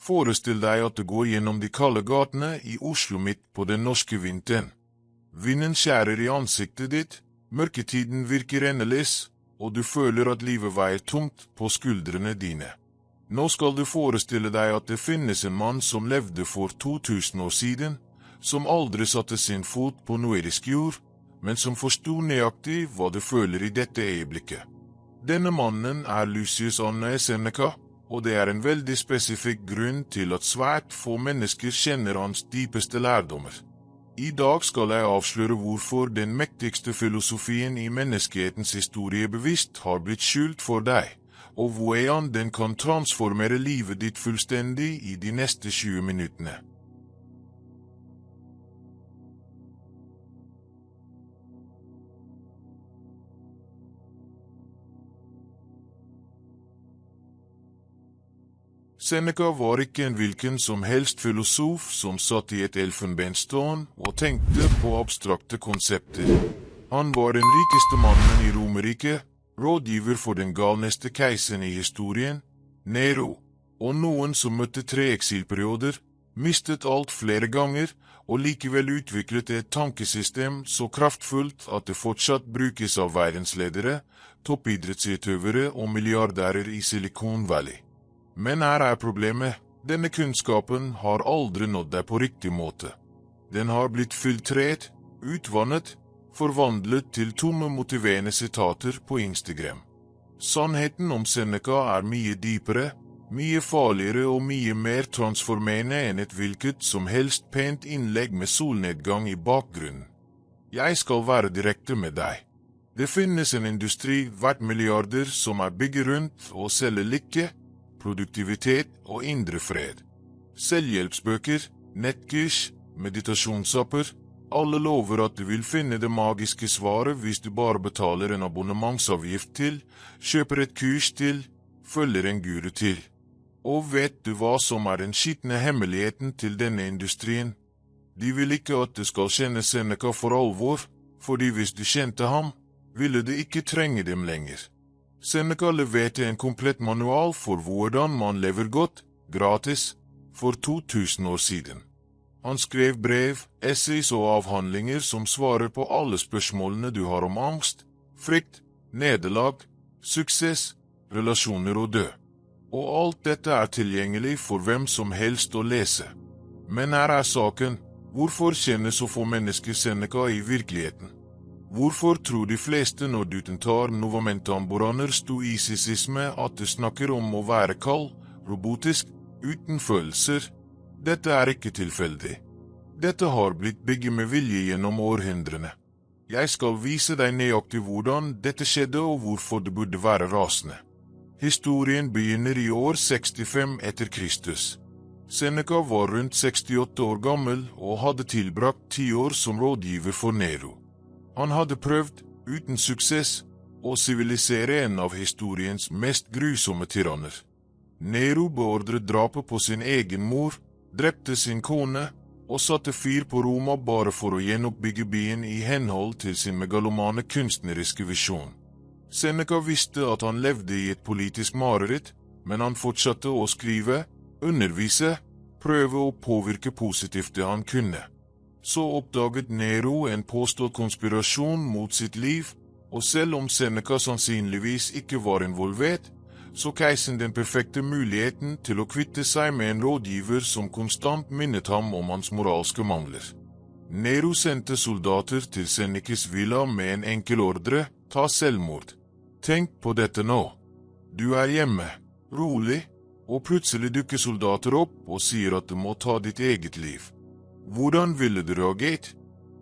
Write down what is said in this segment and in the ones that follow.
Forestill deg at du går gjennom de kalde gatene i Oslo midt på den norske vinteren. Vinden skjærer i ansiktet ditt, mørketiden virker endeløs, og du føler at livet veier tungt på skuldrene dine. Nå skal du forestille deg at det finnes en mann som levde for 2000 år siden, som aldri satte sin fot på nordisk jord, men som forstod nøyaktig hva du føler i dette øyeblikket. Denne mannen er Lucius Annae Seneca, og det er en veldig spesifikk grunn til at svært få mennesker kjenner hans dypeste lærdommer. I dag skal jeg avsløre hvorfor den mektigste filosofien i menneskehetens historie bevisst har blitt skjult for deg, og hvordan den kan transformere livet ditt fullstendig i de neste 20 minuttene. Seneca var ikke en hvilken som helst filosof som satt i et elfenbenstårn og tenkte på abstrakte konsepter. Han var den rikeste mannen i Romerriket, rådgiver for den galneste keiseren i historien, Nero, og noen som møtte 3 eksilperioder, mistet alt flere ganger og likevel utviklet et tankesystem så kraftfullt at det fortsatt brukes av verdensledere, toppidrettsutøvere og milliardærer i Silicon Valley. Men her er problemet. Denne kunnskapen har aldri nådd deg på riktig måte. Den har blitt filtrert, utvannet, forvandlet til tomme motiverende sitater på Instagram. Sannheten om Seneca er mye dypere, mye farligere og mye mer transformerende enn et hvilket som helst pent innlegg med solnedgang i bakgrunnen. Jeg skal være direkte med deg. Det finnes en industri verdt milliarder som er bygget rundt og selger lykke, produktivitet og indre fred. Selvhjelpsbøker, nettkurs, meditasjonsapper, alle lover at du vil finne det magiske svaret hvis du bare betaler en abonnementsavgift til, kjøper et kurs til, følger en guru til. Og vet du hva som er den skitne hemmeligheten til denne industrien? De vil ikke at du skal kjenne Seneca for alvor, fordi hvis du kjente ham, ville du ikke trenge dem lenger. Seneca leverte en komplett manual for hvordan man lever godt, gratis, for 2000 år siden. Han skrev brev, essays og avhandlinger som svarer på alle spørsmålene du har om angst, frykt, nederlag, suksess, relasjoner og død. Og alt dette er tilgjengelig for hvem som helst å lese. Men her er saken, hvorfor kjenner så få mennesker Seneca i virkeligheten? Hvorfor tror de fleste når du tar novomentamboraner stoisisme at du snakker om å være kald, robotisk, uten følelser? Dette er ikke tilfeldig. Dette har blitt bygget med vilje gjennom århundrene. Jeg skal vise deg nøyaktig hvordan dette skjedde og hvorfor det burde være rasende. Historien begynner i år 65 etter Kristus. Seneca var rundt 68 år gammel og hadde tilbrakt 10 år som rådgiver for Nero. Han hadde prøvd, uten suksess, å sivilisere en av historiens mest grusomme tyranner. Nero beordret drapet på sin egen mor, drepte sin kone, og satte fyr på Roma bare for å gjenoppbygge byen i henhold til sin megalomane kunstneriske visjon. Seneca visste at han levde i et politisk mareritt, men han fortsatte å skrive, undervise, prøve å påvirke positivt det han kunne. Så oppdaget Nero en påstått konspirasjon mot sitt liv, og selv om Seneca sannsynligvis ikke var involvert, så keiseren den perfekte muligheten til å kvitte seg med en rådgiver som konstant minnet ham om hans moralske mangler. Nero sendte soldater til Senecas villa med en enkel ordre, ta selvmord. Tenk på dette nå. Du er hjemme, rolig, og plutselig dukker soldater opp og sier at du må ta ditt eget liv. Hvordan ville du reagert?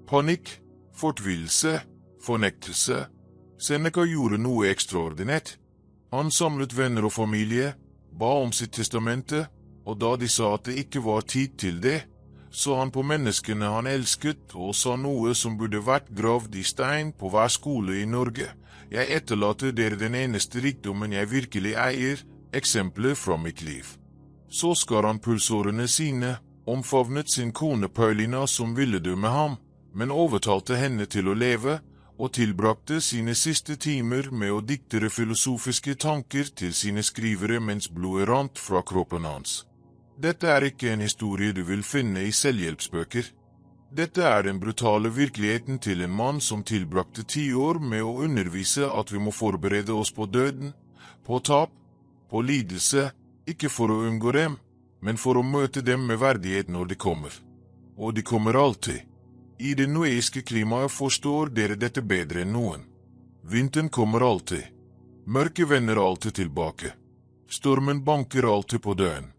Panikk, fortvilelse, fornektelse. Seneca gjorde noe ekstraordinært. Han samlet venner og familie, ba om sitt testamente, og da de sa at det ikke var tid til det, så han på menneskene han elsket og sa noe som burde vært gravd i stein på hver skole i Norge. Jeg etterlater dere den eneste rikdommen jeg virkelig eier, eksempler fra mitt liv. Så skar han pulsårene sine, omfavnet sin kone Paulina som ville dø med ham, men overtalte henne til å leve, og tilbrakte sine siste timer med å diktere filosofiske tanker til sine skrivere mens blodet rant fra kroppen hans. Dette er ikke en historie du vil finne i selvhjelpsbøker. Dette er den brutale virkeligheten til en mann som tilbrakte 10 år med å undervise at vi må forberede oss på døden, på tap, på lidelse, ikke for å unngå dem, men for å møte dem med verdighet når de kommer. Og de kommer alltid. I det noeiske klimaet forstår dere dette bedre enn noen. Vinteren kommer alltid. Mørket vender alltid tilbake. Stormen banker alltid på døren.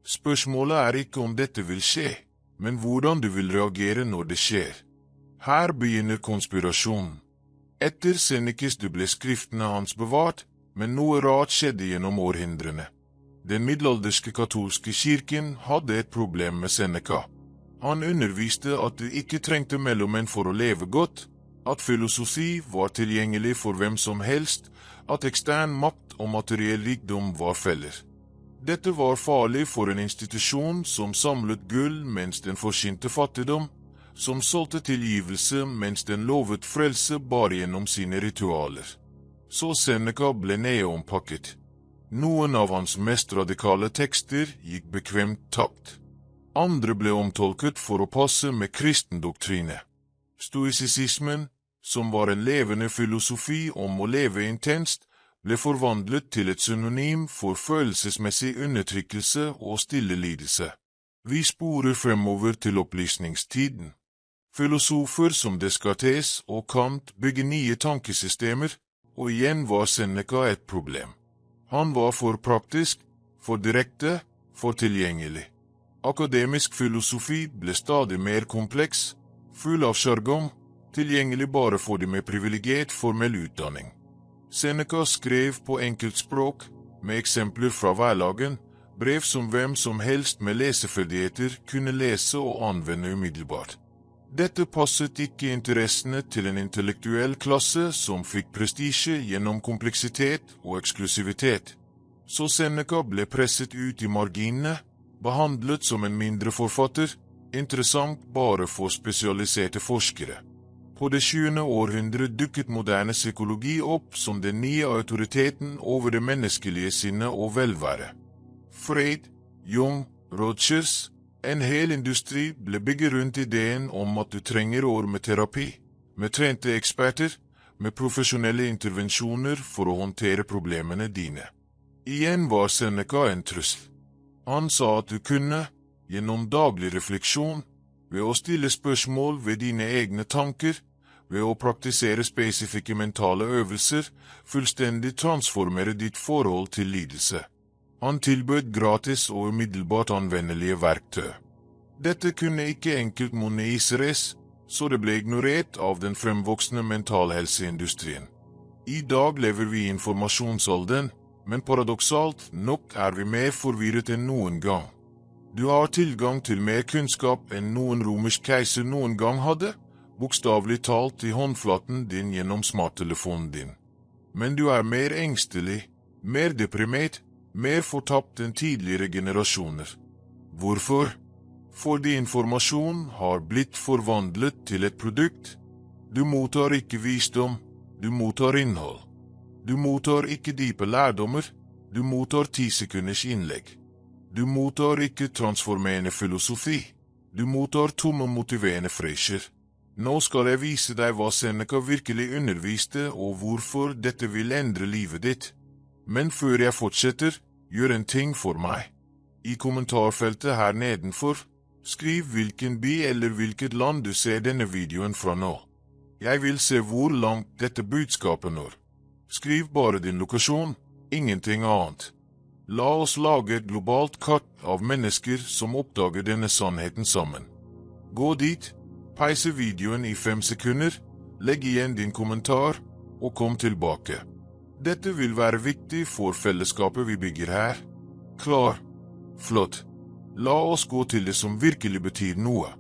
Spørsmålet er ikke om dette vil skje, men hvordan du vil reagere når det skjer. Her begynner konspirasjonen. Etter Senekes ble skriftene hans bevart, men noe rart skjedde gjennom århundrene. Den middelalderske katolske kirken hadde et problem med Seneca. Han underviste at du ikke trengte mellommenn for å leve godt, at filosofi var tilgjengelig for hvem som helst, at ekstern makt og materiell rikdom var feller. Dette var farlig for en institusjon som samlet gull mens den forsynte fattigdom, som solgte tilgivelse mens den lovet frelse bare gjennom sine ritualer. Så Seneca ble nedompakket. Noen av hans mest radikale tekster gikk bekvemt tapt. Andre ble omtolket for å passe med kristendoktrine. Stoicismen, som var en levende filosofi om å leve intenst, ble forvandlet til et synonym for følelsesmessig undertrykkelse og stille lidelse. Vi sporer fremover til opplysningstiden. Filosofer som Descartes og Kant bygger nye tankesystemer, og igjen var Seneca et problem. Han var for praktisk, for direkte, for tilgjengelig. Akademisk filosofi ble stadig mer kompleks, full av sjargong, tilgjengelig bare for de med privilegert formell utdanning. Seneca skrev på enkeltspråk, med eksempler fra hverdagen, brev som hvem som helst med leseferdigheter kunne lese og anvende umiddelbart. Dette passet ikke interessene til en intellektuell klasse som fikk prestisje gjennom kompleksitet og eksklusivitet. Så Seneca ble presset ut i marginene, behandlet som en mindre forfatter, interessant bare for spesialiserte forskere. På det 20. århundre dukket moderne psykologi opp som den nye autoriteten over det menneskelige sinnet og velvære. Freud, Jung, Rogers, en hel industri ble bygget rundt ideen om at du trenger år med terapi, med trente eksperter, med profesjonelle intervensjoner for å håndtere problemene dine. Igjen var Seneca en trussel. Han sa at du kunne, gjennom daglig refleksjon, ved å stille spørsmål ved dine egne tanker, ved å praktisere spesifikke mentale øvelser, fullstendig transformere ditt forhold til lidelse. Han tilbød gratis og umiddelbart anvendelige verktøy. Dette kunne ikke enkelt monetiseres, så det ble ignorert av den fremvoksende mentalhelseindustrien. I dag lever vi i informasjonsalderen, men paradoksalt nok er vi mer forvirret enn noen gang. Du har tilgang til mer kunnskap enn noen romersk keiser noen gang hadde, bokstavelig talt i håndflaten din gjennom smarttelefonen din. Men du er mer engstelig, mer deprimert, mer fortapt enn tidligere generasjoner. Hvorfor? Fordi informasjon har blitt forvandlet til et produkt. Du mottar ikke visdom, du mottar innhold. Du mottar ikke dype lærdommer, du mottar 10 sekunders innlegg. Du mottar ikke transformerende filosofi, du mottar tomme motiverende frasjer. Nå skal jeg vise deg hva Seneca virkelig underviste og hvorfor dette vil endre livet ditt. Men før jeg fortsetter, gjør en ting for meg. I kommentarfeltet her nedenfor, skriv hvilken by eller hvilket land du ser denne videoen fra nå. Jeg vil se hvor langt dette budskapet når. Skriv bare din lokasjon, ingenting annet. La oss lage et globalt kart av mennesker som oppdager denne sannheten sammen. Gå dit, peise videoen i 5 sekunder, legg igjen din kommentar, og kom tilbake. Dette vil være viktig for fellesskapet vi bygger her. Klar? Flott. La oss gå til det som virkelig betyr noe.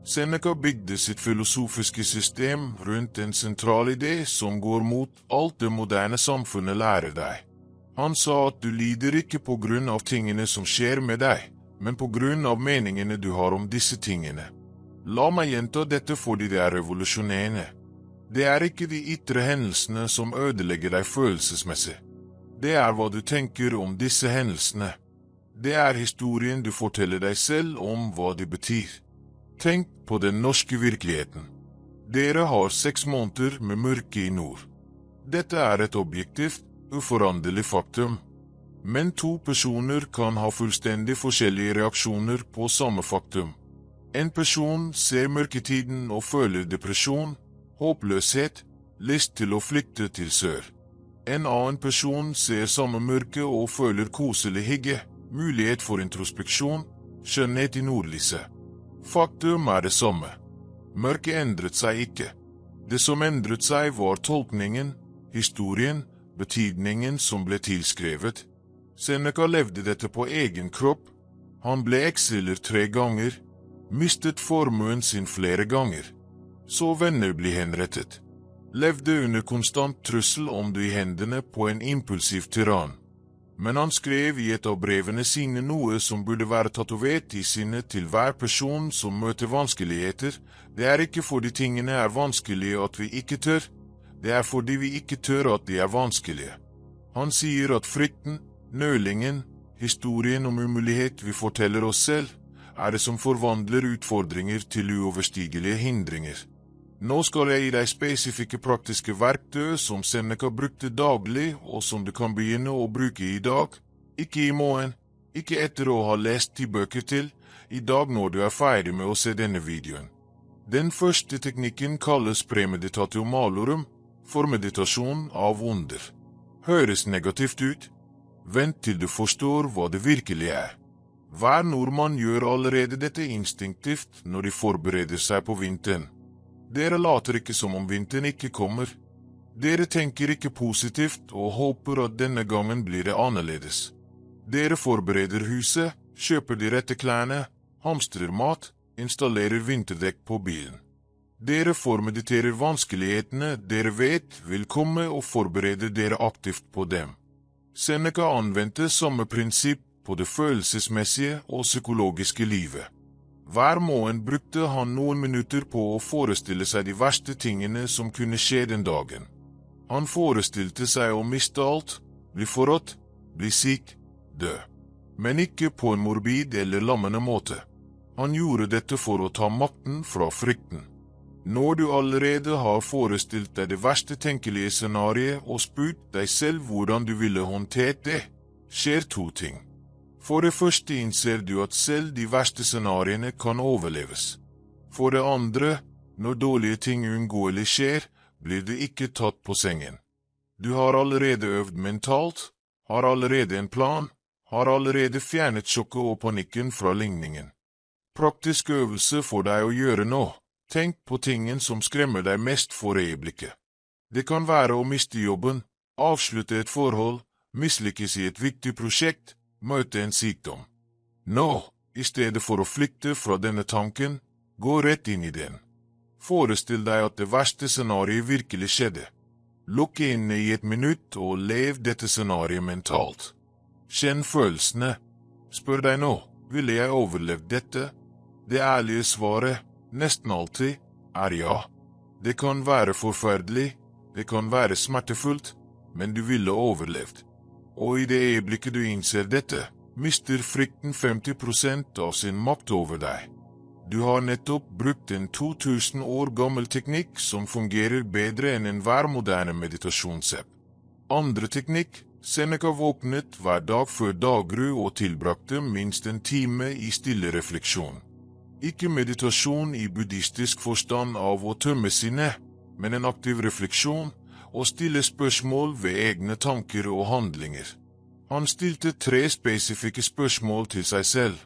Seneca bygde sitt filosofiske system rundt en sentral idé som går mot alt det moderne samfunnet lærer deg. Han sa at du lider ikke på grunn av tingene som skjer med deg, men på grunn av meningene du har om disse tingene. La meg gjenta dette fordi det er revolusjonerende. Det er ikke de ytre hendelsene som ødelegger deg følelsesmessig. Det er hva du tenker om disse hendelsene. Det er historien du forteller deg selv om hva det betyr. Tenk på den norske virkeligheten. Dere har 6 måneder med mørke i nord. Dette er et objektivt, uforanderlig faktum. Men 2 personer kan ha fullstendig forskjellige reaksjoner på samme faktum. En person ser mørketiden og føler depresjon, håpløshet, lyst til å flykte til sør. En annen person ser samme mørke og føler koselig hygge, mulighet for introspeksjon, skjønnhet i nordlyset. Faktum er det samme. Mørket endret seg ikke. Det som endret seg var tolkningen, historien, betydningen som ble tilskrevet. Seneca levde dette på egen kropp. Han ble eksiler 3 ganger, mistet formuen sin flere ganger. Så venner ble henrettet. Levde under konstant trussel om det i hendene på en impulsiv tyrann. Men han skrev i et av brevene sine noe som burde være tatovert i sinnet til hver person som møter vanskeligheter. Det er ikke fordi tingene er vanskelige at vi ikke tør. Det er fordi vi ikke tør at de er vanskelige. Han sier at frykten, nølingen, historien om umulighet vi forteller oss selv, er det som forvandler utfordringer til uoverstigelige hindringer. Nå skal jeg gi deg spesifikke praktiske verktøy som Seneca brukte daglig og som du kan begynne å bruke i dag, ikke i morgen, ikke etter å ha lest 10 bøker til, i dag når du er ferdig med å se denne videoen. Den første teknikken kalles premeditatio malorum, formeditasjon av onder. Høres negativt ut? Vent til du forstår hva det virkelig er. Hver nordmann gjør allerede dette instinktivt når de forbereder seg på vinteren. Dere later ikke som om vinteren ikke kommer. Dere tenker ikke positivt og håper at denne gangen blir det annerledes. Dere forbereder huset, kjøper de rette klærne, hamstrer mat, installerer vinterdekk på bilen. Dere formediterer vanskelighetene dere vet vil komme og forbereder dere aktivt på dem. Seneca anvendte samme prinsipp på det følelsesmessige og psykologiske livet. Hver morgen brukte han noen minutter på å forestille seg de verste tingene som kunne skje den dagen. Han forestilte seg å miste alt, bli forrådt, bli syk, dø. Men ikke på en morbid eller lammende måte. Han gjorde dette for å ta makten fra frykten. Når du allerede har forestilt deg det verste tenkelige scenariet og spurt deg selv hvordan du ville håndtert det, skjer 2 ting. For det første innser du at selv de verste scenariene kan overleves. For det andre, når dårlige ting uunngåelig skjer, blir du ikke tatt på sengen. Du har allerede øvd mentalt, har allerede en plan, har allerede fjernet sjokket og panikken fra ligningen. Praktisk øvelse for deg å gjøre nå. Tenk på tingen som skremmer deg mest for øyeblikket. Det kan være å miste jobben, avslutte et forhold, mislykkes i et viktig prosjekt, møte en sykdom. Nå, i stedet for å flykte fra denne tanken, gå rett inn i den. Forestill deg at det verste scenariet virkelig skjedde. Lukk inne i 1 minutt og lev dette scenariet mentalt. Kjenn følelsene. Spør deg nå, ville jeg overlevd dette? Det ærlige svaret, nesten alltid, er ja. Det kan være forferdelig, det kan være smertefullt, men du ville overlevd. Og i det øyeblikket du innser dette, mister frykten 50% av sin makt over deg. Du har nettopp brukt en 2000 år gammel teknikk som fungerer bedre enn enhver moderne meditasjonsapp. Andre teknikk, Seneca våknet hver dag før daggry og tilbrakte minst 1 time i stille refleksjon. Ikke meditasjon i buddhistisk forstand av å tømme sinnet, men en aktiv refleksjon, og stille spørsmål ved egne tanker og handlinger. Han stilte 3 spesifikke spørsmål til seg selv.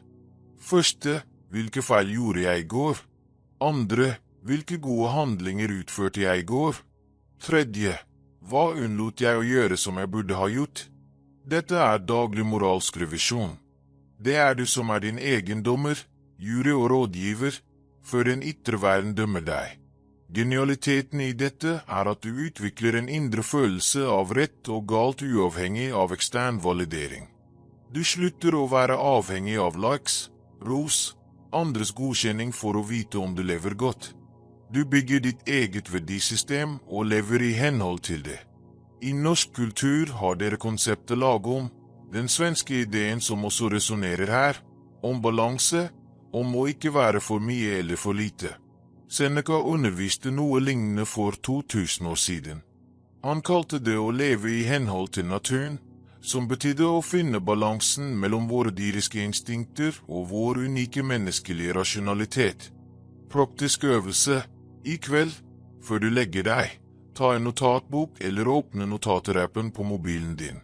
Første, hvilke feil gjorde jeg i går? Andre, hvilke gode handlinger utførte jeg i går? Tredje, hva unnlot jeg å gjøre som jeg burde ha gjort? Dette er daglig moralsk revisjon. Det er du som er din egen dommer, jury og rådgiver, før en ytre verden dømmer deg. Genialiteten i dette er at du utvikler en indre følelse av rett og galt uavhengig av ekstern validering. Du slutter å være avhengig av likes, ros, andres godkjenning for å vite om du lever godt. Du bygger ditt eget verdisystem og lever i henhold til det. I norsk kultur har dere konseptet lagom, Den svenske ideen som også resonerer her, om balanse, om å ikke være for mye eller for lite. Seneca underviste noe lignende for 2000 år siden. Han kalte det å leve i henhold til naturen, som betydde å finne balansen mellom våre dyriske instinkter og vår unike menneskelige rasjonalitet. Praktisk øvelse. I kveld, før du legger deg, ta en notatbok eller åpne notaterappen på mobilen din.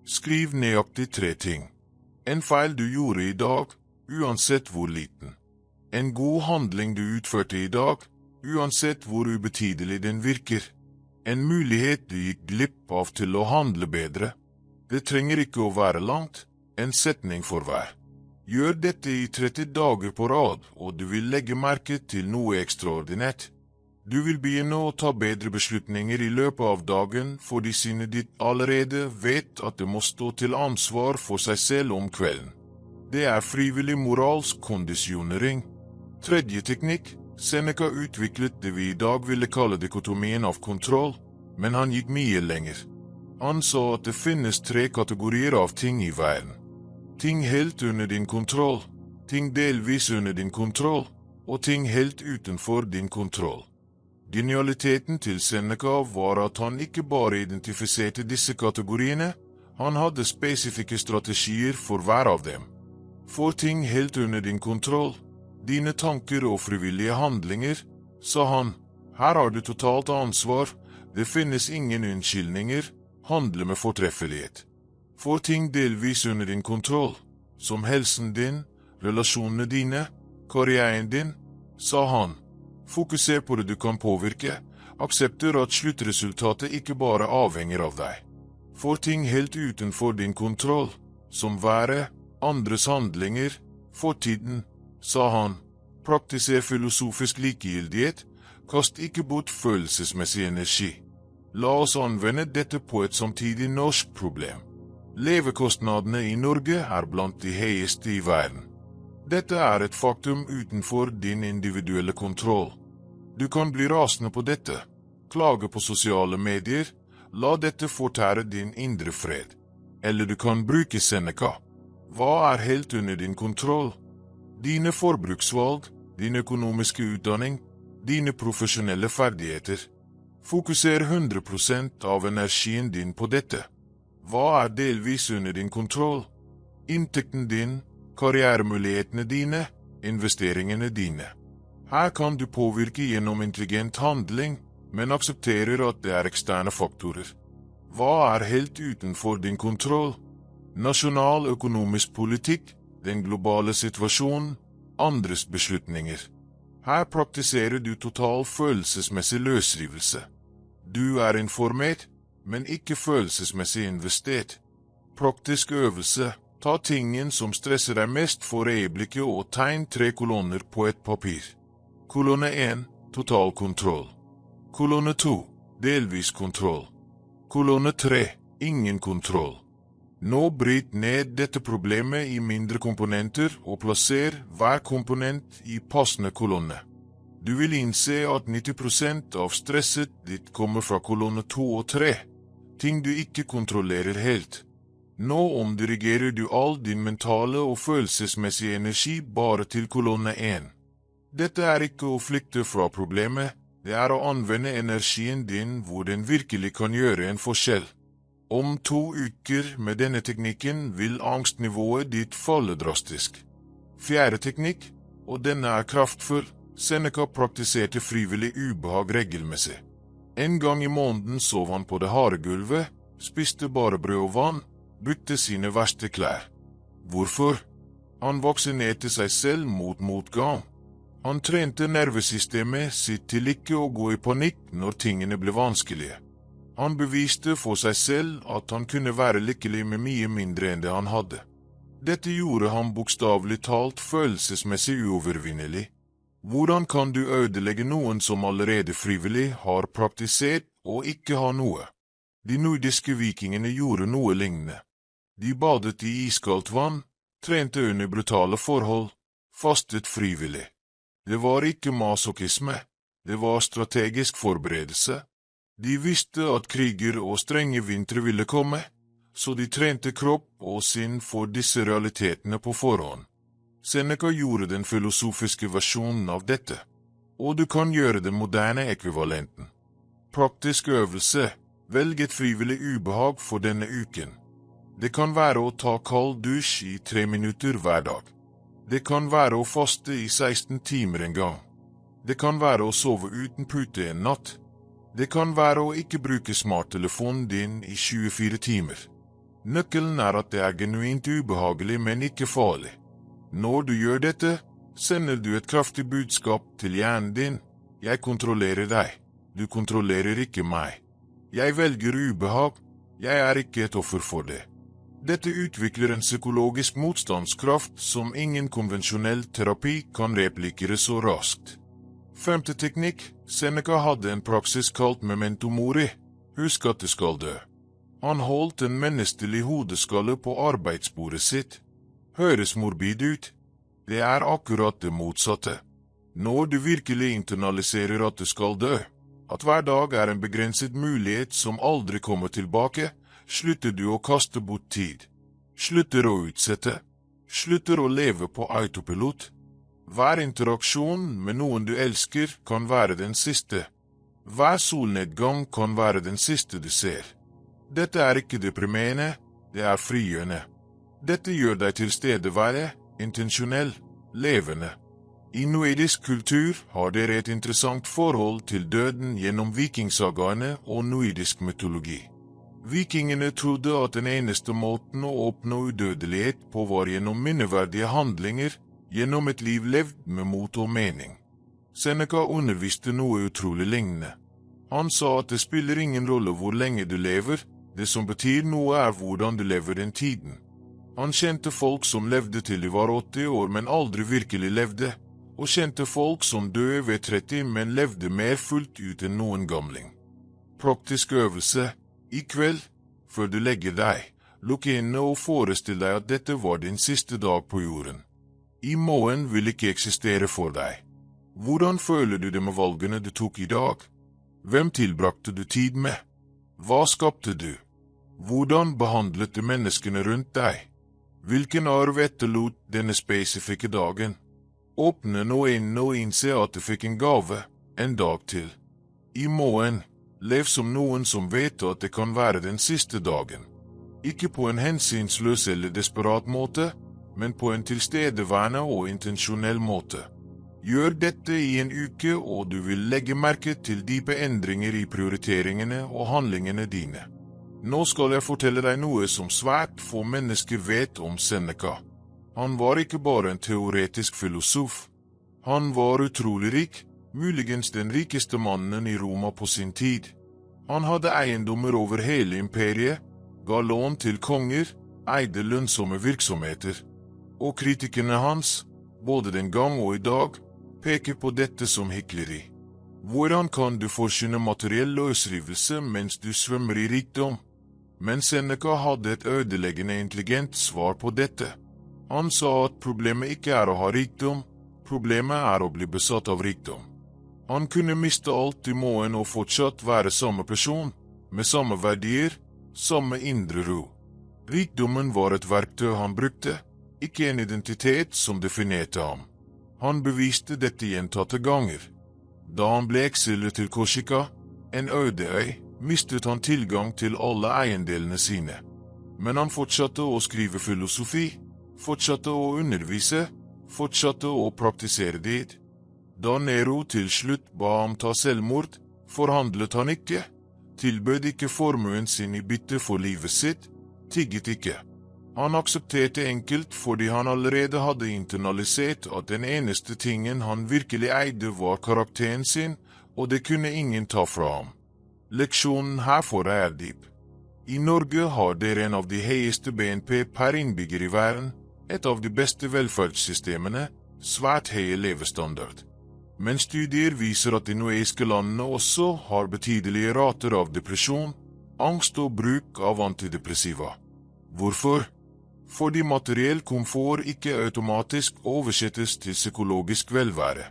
Skriv nøyaktig 3 ting. En feil du gjorde i dag, uansett hvor liten. En god handling du utførte i dag, uansett hvor ubetydelig den virker. En mulighet du gikk glipp av til å handle bedre. Det trenger ikke å være langt, en setning for hver. Gjør dette i 30 dager på rad, og du vil legge merke til noe ekstraordinært. Du vil begynne å ta bedre beslutninger i løpet av dagen fordi siden ditt allerede vet at det må stå til ansvar for seg selv om kvelden. Det er frivillig moralsk kondisjonering. Tredje teknikk. Seneca utviklet det vi i dag ville kalle dikotomien av kontroll, men han gikk mye lenger. Han sa at det finnes 3 kategorier av ting i verden. Ting helt under din kontroll, ting delvis under din kontroll, og ting helt utenfor din kontroll. Genialiteten til Seneca var at han ikke bare identifiserte disse kategoriene, han hadde spesifikke strategier for hver av dem. For ting helt under din kontroll, dine tanker og frivillige handlinger, sa han, her har du totalt ansvar, det finnes ingen unnskyldninger, handle med fortreffelighet. For ting delvis under din kontroll, som helsen din, relasjonene dine, karrieren din, sa han, fokuser på det du kan påvirke, aksepter at sluttresultatet ikke bare avhenger av deg. For ting helt utenfor din kontroll, som været, andres handlinger, fortiden, sa han, praktiser filosofisk likegyldighet, kast ikke bort følelsesmessig energi. La oss anvende dette på et samtidig norsk problem. Levekostnadene i Norge er blant de høyeste i verden. Dette er et faktum utenfor din individuelle kontroll. Du kan bli rasende på dette, klage på sosiale medier, la dette fortære din indre fred. Eller du kan bruke Seneca. Hva er helt under din kontroll? Dine forbruksvalg, din økonomiske utdanning, dine profesjonelle ferdigheter. Fokuser 100% av energien din på dette. Hva er delvis under din kontroll? Inntekten din, karrieremulighetene dine, investeringene dine. Her kan du påvirke gjennom intelligent handling, men aksepterer at det er eksterne faktorer. Hva er helt utenfor din kontroll? Nasjonal økonomisk politikk, den globale situasjonen, andres beslutninger. Her praktiserer du total følelsesmessig løsrivelse. Du er informert, men ikke følelsesmessig investert. Praktisk øvelse. Ta tingen som stresser deg mest for øyeblikket og tegn 3 kolonner på et papir. Kolonne 1. Total kontroll. Kolonne 2. Delvis kontroll. Kolonne 3. Ingen kontroll. Nå bryt ned dette problemet i mindre komponenter og plasser hver komponent i passende kolonne. Du vil innse at 90% av stresset ditt kommer fra kolonne 2 og 3, ting du ikke kontrollerer helt. Nå omdirigerer du all din mentale og følelsesmessige energi bare til kolonne 1. Dette er ikke å flykte fra problemet, det er å anvende energien din hvor den virkelig kan gjøre en forskjell. Om 2 uker med denne teknikken vil angstnivået ditt falle drastisk. Fjerde teknikk, og denne er kraftfull, Seneca praktiserte frivillig ubehag regelmessig. En gang i måneden sov han på det harde gulvet, spiste bare brød og vann, brukte sine verste klær. Hvorfor? Han vaksinerte seg selv mot motgang. Han trente nervesystemet sitt til ikke å gå i panikk når tingene ble vanskelige. Han beviste for seg selv at han kunne være lykkelig med mye mindre enn det han hadde. Dette gjorde ham bokstavelig talt følelsesmessig uovervinnelig. Hvordan kan du ødelegge noen som allerede frivillig har praktisert og ikke har noe? De nordiske vikingene gjorde noe lignende. De badet i iskaldt vann, trente under brutale forhold, fastet frivillig. Det var ikke masochisme, det var strategisk forberedelse. De visste at kriger og strenge vintre ville komme, så de trente kropp og sinn for disse realitetene på forhånd. Seneca gjorde den filosofiske versjonen av dette, og du kan gjøre den moderne ekvivalenten. Praktisk øvelse, velg et frivillig ubehag for denne uken. Det kan være å ta kald dusj i 3 minutter hver dag. Det kan være å faste i 16 timer en gang. Det kan være å sove uten pute en natt. Det kan være å ikke bruke smarttelefonen din i 24 timer. Nøkkelen er at det er genuint ubehagelig, men ikke farlig. Når du gjør dette, sender du et kraftig budskap til hjernen din. Jeg kontrollerer deg. Du kontrollerer ikke meg. Jeg velger ubehag. Jeg er ikke et offer for det. Dette utvikler en psykologisk motstandskraft som ingen konvensjonell terapi kan replikere så raskt. 5. teknikk. Seneca hadde en praksis kalt memento mori. Husk at du skal dø. Han holdt en menneskelig hodeskalle på arbeidsbordet sitt. Høres morbid ut? Det er akkurat det motsatte. Når du virkelig internaliserer at du skal dø, at hver dag er en begrenset mulighet som aldri kommer tilbake, slutter du å kaste bort tid. Slutter å utsette. Slutter å leve på autopilot. Hver interaksjon med noen du elsker kan være den siste. Hver solnedgang kan være den siste du ser. Dette er ikke deprimerende, det er frigjørende. Dette gjør deg tilstedeværende, intensjonell, levende. I nuidisk kultur har dere et interessant forhold til døden gjennom vikingsagaene og nuidisk mytologi. Vikingene trodde at den eneste måten å oppnå udødelighet på var gjennom minneverdige handlinger, gjennom et liv levd med mot og mening. Seneca underviste noe utrolig lignende. Han sa at det spiller ingen rolle hvor lenge du lever, det som betyr noe er hvordan du lever den tiden. Han kjente folk som levde til de var 80 år, men aldri virkelig levde, og kjente folk som døde ved 30, men levde mer fullt ut enn noen gamling. Praktisk øvelse. I kveld, før du legger deg, lukk øynene og forestill deg at dette var din siste dag på jorden. I morgen vil ikke eksistere for deg. Hvordan føler du det med valgene du tok i dag? Hvem tilbrakte du tid med? Hva skapte du? Hvordan behandlet du menneskene rundt deg? Hvilken arv etterlot denne spesifikke dagen? Åpne nå øynene og innse at du fikk en gave, en dag til. I morgen, lev som noen som vet at det kan være den siste dagen. Ikke på en hensynsløs eller desperat måte, men på en tilstedeværende og intensjonell måte. Gjør dette i en uke, og du vil legge merke til dype endringer i prioriteringene og handlingene dine. Nå skal jeg fortelle deg noe som svært få mennesker vet om Seneca. Han var ikke bare en teoretisk filosof. Han var utrolig rik, muligens den rikeste mannen i Roma på sin tid. Han hadde eiendommer over hele imperiet, ga lån til konger, eide lønnsomme virksomheter. Og kritikerne hans, både den gang og i dag, peker på dette som hykleri. Hvordan kan du forsyne materiell løsrivelse mens du svømmer i rikdom? Men Seneca hadde et ødeleggende intelligent svar på dette. Han sa at problemet ikke er å ha rikdom, problemet er å bli besatt av rikdom. Han kunne miste alt i morgen og fortsatt være samme person, med samme verdier, samme indre ro. Rikdommen var et verktøy han brukte, ikke en identitet som definerte ham. Han beviste dette gjentatte ganger. Da han ble eksilet til Korsika, en øde øy, mistet han tilgang til alle eiendelene sine. Men han fortsatte å skrive filosofi, fortsatte å undervise, fortsatte å praktisere det. Da Nero til slutt ba ham ta selvmord, forhandlet han ikke, tilbød ikke formuen sin i bytte for livet sitt, tigget ikke. Han aksepterte enkelt fordi han allerede hadde internalisert at den eneste tingen han virkelig eide var karakteren sin, og det kunne ingen ta fra ham. Leksjonen herfor er dyp. I Norge har dere en av de høyeste BNP per innbygger i verden, et av de beste velferdssystemene, svært høye levestandard. Men studier viser at de nordiske landene også har betydelige rater av depresjon, angst og bruk av antidepressiva. Hvorfor? Fordi materiell komfort ikke automatisk oversettes til psykologisk velvære.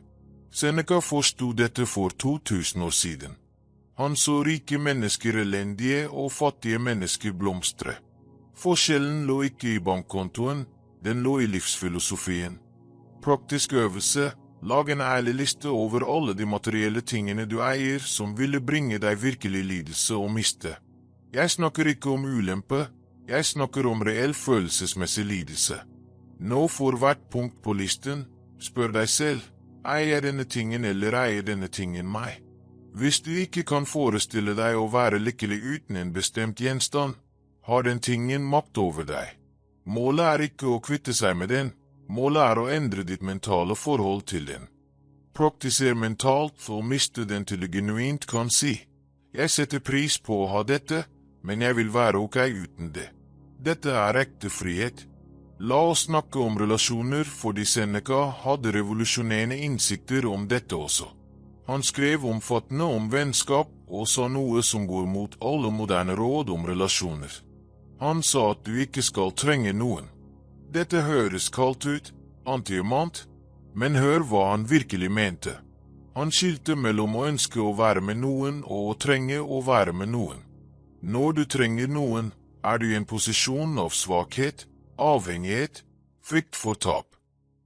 Seneca forstod dette for 2000 år siden. Han så rike mennesker elendige og fattige mennesker blomstre. Forskjellen lå ikke i bankkontoen, den lå i livsfilosofien. Praktisk øvelse, lag en ærlig liste over alle de materielle tingene du eier som ville bringe deg virkelig lidelse og miste. Jeg snakker ikke om ulempe, jeg snakker om reell følelsesmessig lidelse. Nå for hvert punkt på listen, spør deg selv, eier denne tingen eller eier denne tingen meg? Hvis du ikke kan forestille deg å være lykkelig uten en bestemt gjenstand, har den tingen makt over deg. Målet er ikke å kvitte seg med den, målet er å endre ditt mentale forhold til den. Praktiser mentalt og miste den til du genuint kan si, jeg setter pris på å ha dette, men jeg vil være ok uten det. Dette er ekte frihet. La oss snakke om relasjoner, fordi Seneca hadde revolusjonerende innsikter om dette også. Han skrev omfattende om vennskap og sa noe som går mot alle moderne råd om relasjoner. Han sa at du ikke skal trenge noen. Dette høres kaldt ut, antihumant, men hør hva han virkelig mente. Han skilte mellom å ønske å være med noen og å trenge å være med noen. Når du trenger noen, er du i en posisjon av svakhet, avhengighet, frykt for tap.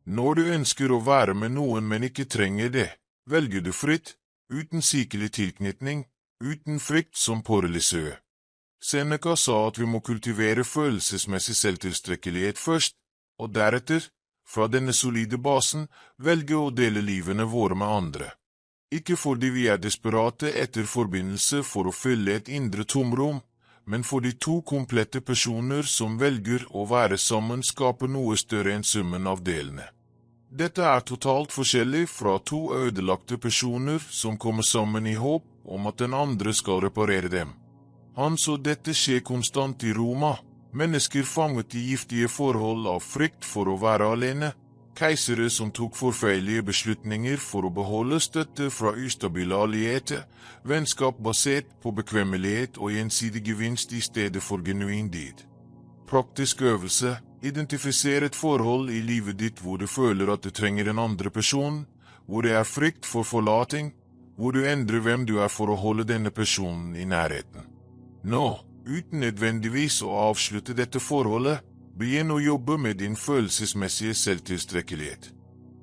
Når du ønsker å være med noen, men ikke trenger det, velger du fritt, uten sykelig tilknytning, uten frykt som paralyse. Seneca sa at vi må kultivere følelsesmessig selvtilstrekkelighet først, og deretter, fra denne solide basen, velge å dele livene våre med andre. Ikke fordi vi er desperate etter forbindelse for å fylle et indre tomrom, men fordi to komplette personer som velger å være sammen skaper noe større enn summen av delene. Dette er totalt forskjellig fra to ødelagte personer som kommer sammen i håp om at den andre skal reparere dem. Han så dette skje konstant i Roma, mennesker fanget i giftige forhold av frykt for å være alene, keisere som tok forfeilige beslutninger for å beholde støtte fra ustabile allierte, vennskap basert på bekvemmelighet og gjensidig gevinst i stedet for genuin dyd. Praktisk øvelse, identifiser et forhold i livet ditt hvor du føler at du trenger en andre person, hvor det er frykt for forlating, hvor du endrer hvem du er for å holde denne personen i nærheten. Nå, uten nødvendigvis å avslutte dette forholdet, begynn å jobbe med din følelsesmessige selvtilstrekkelighet.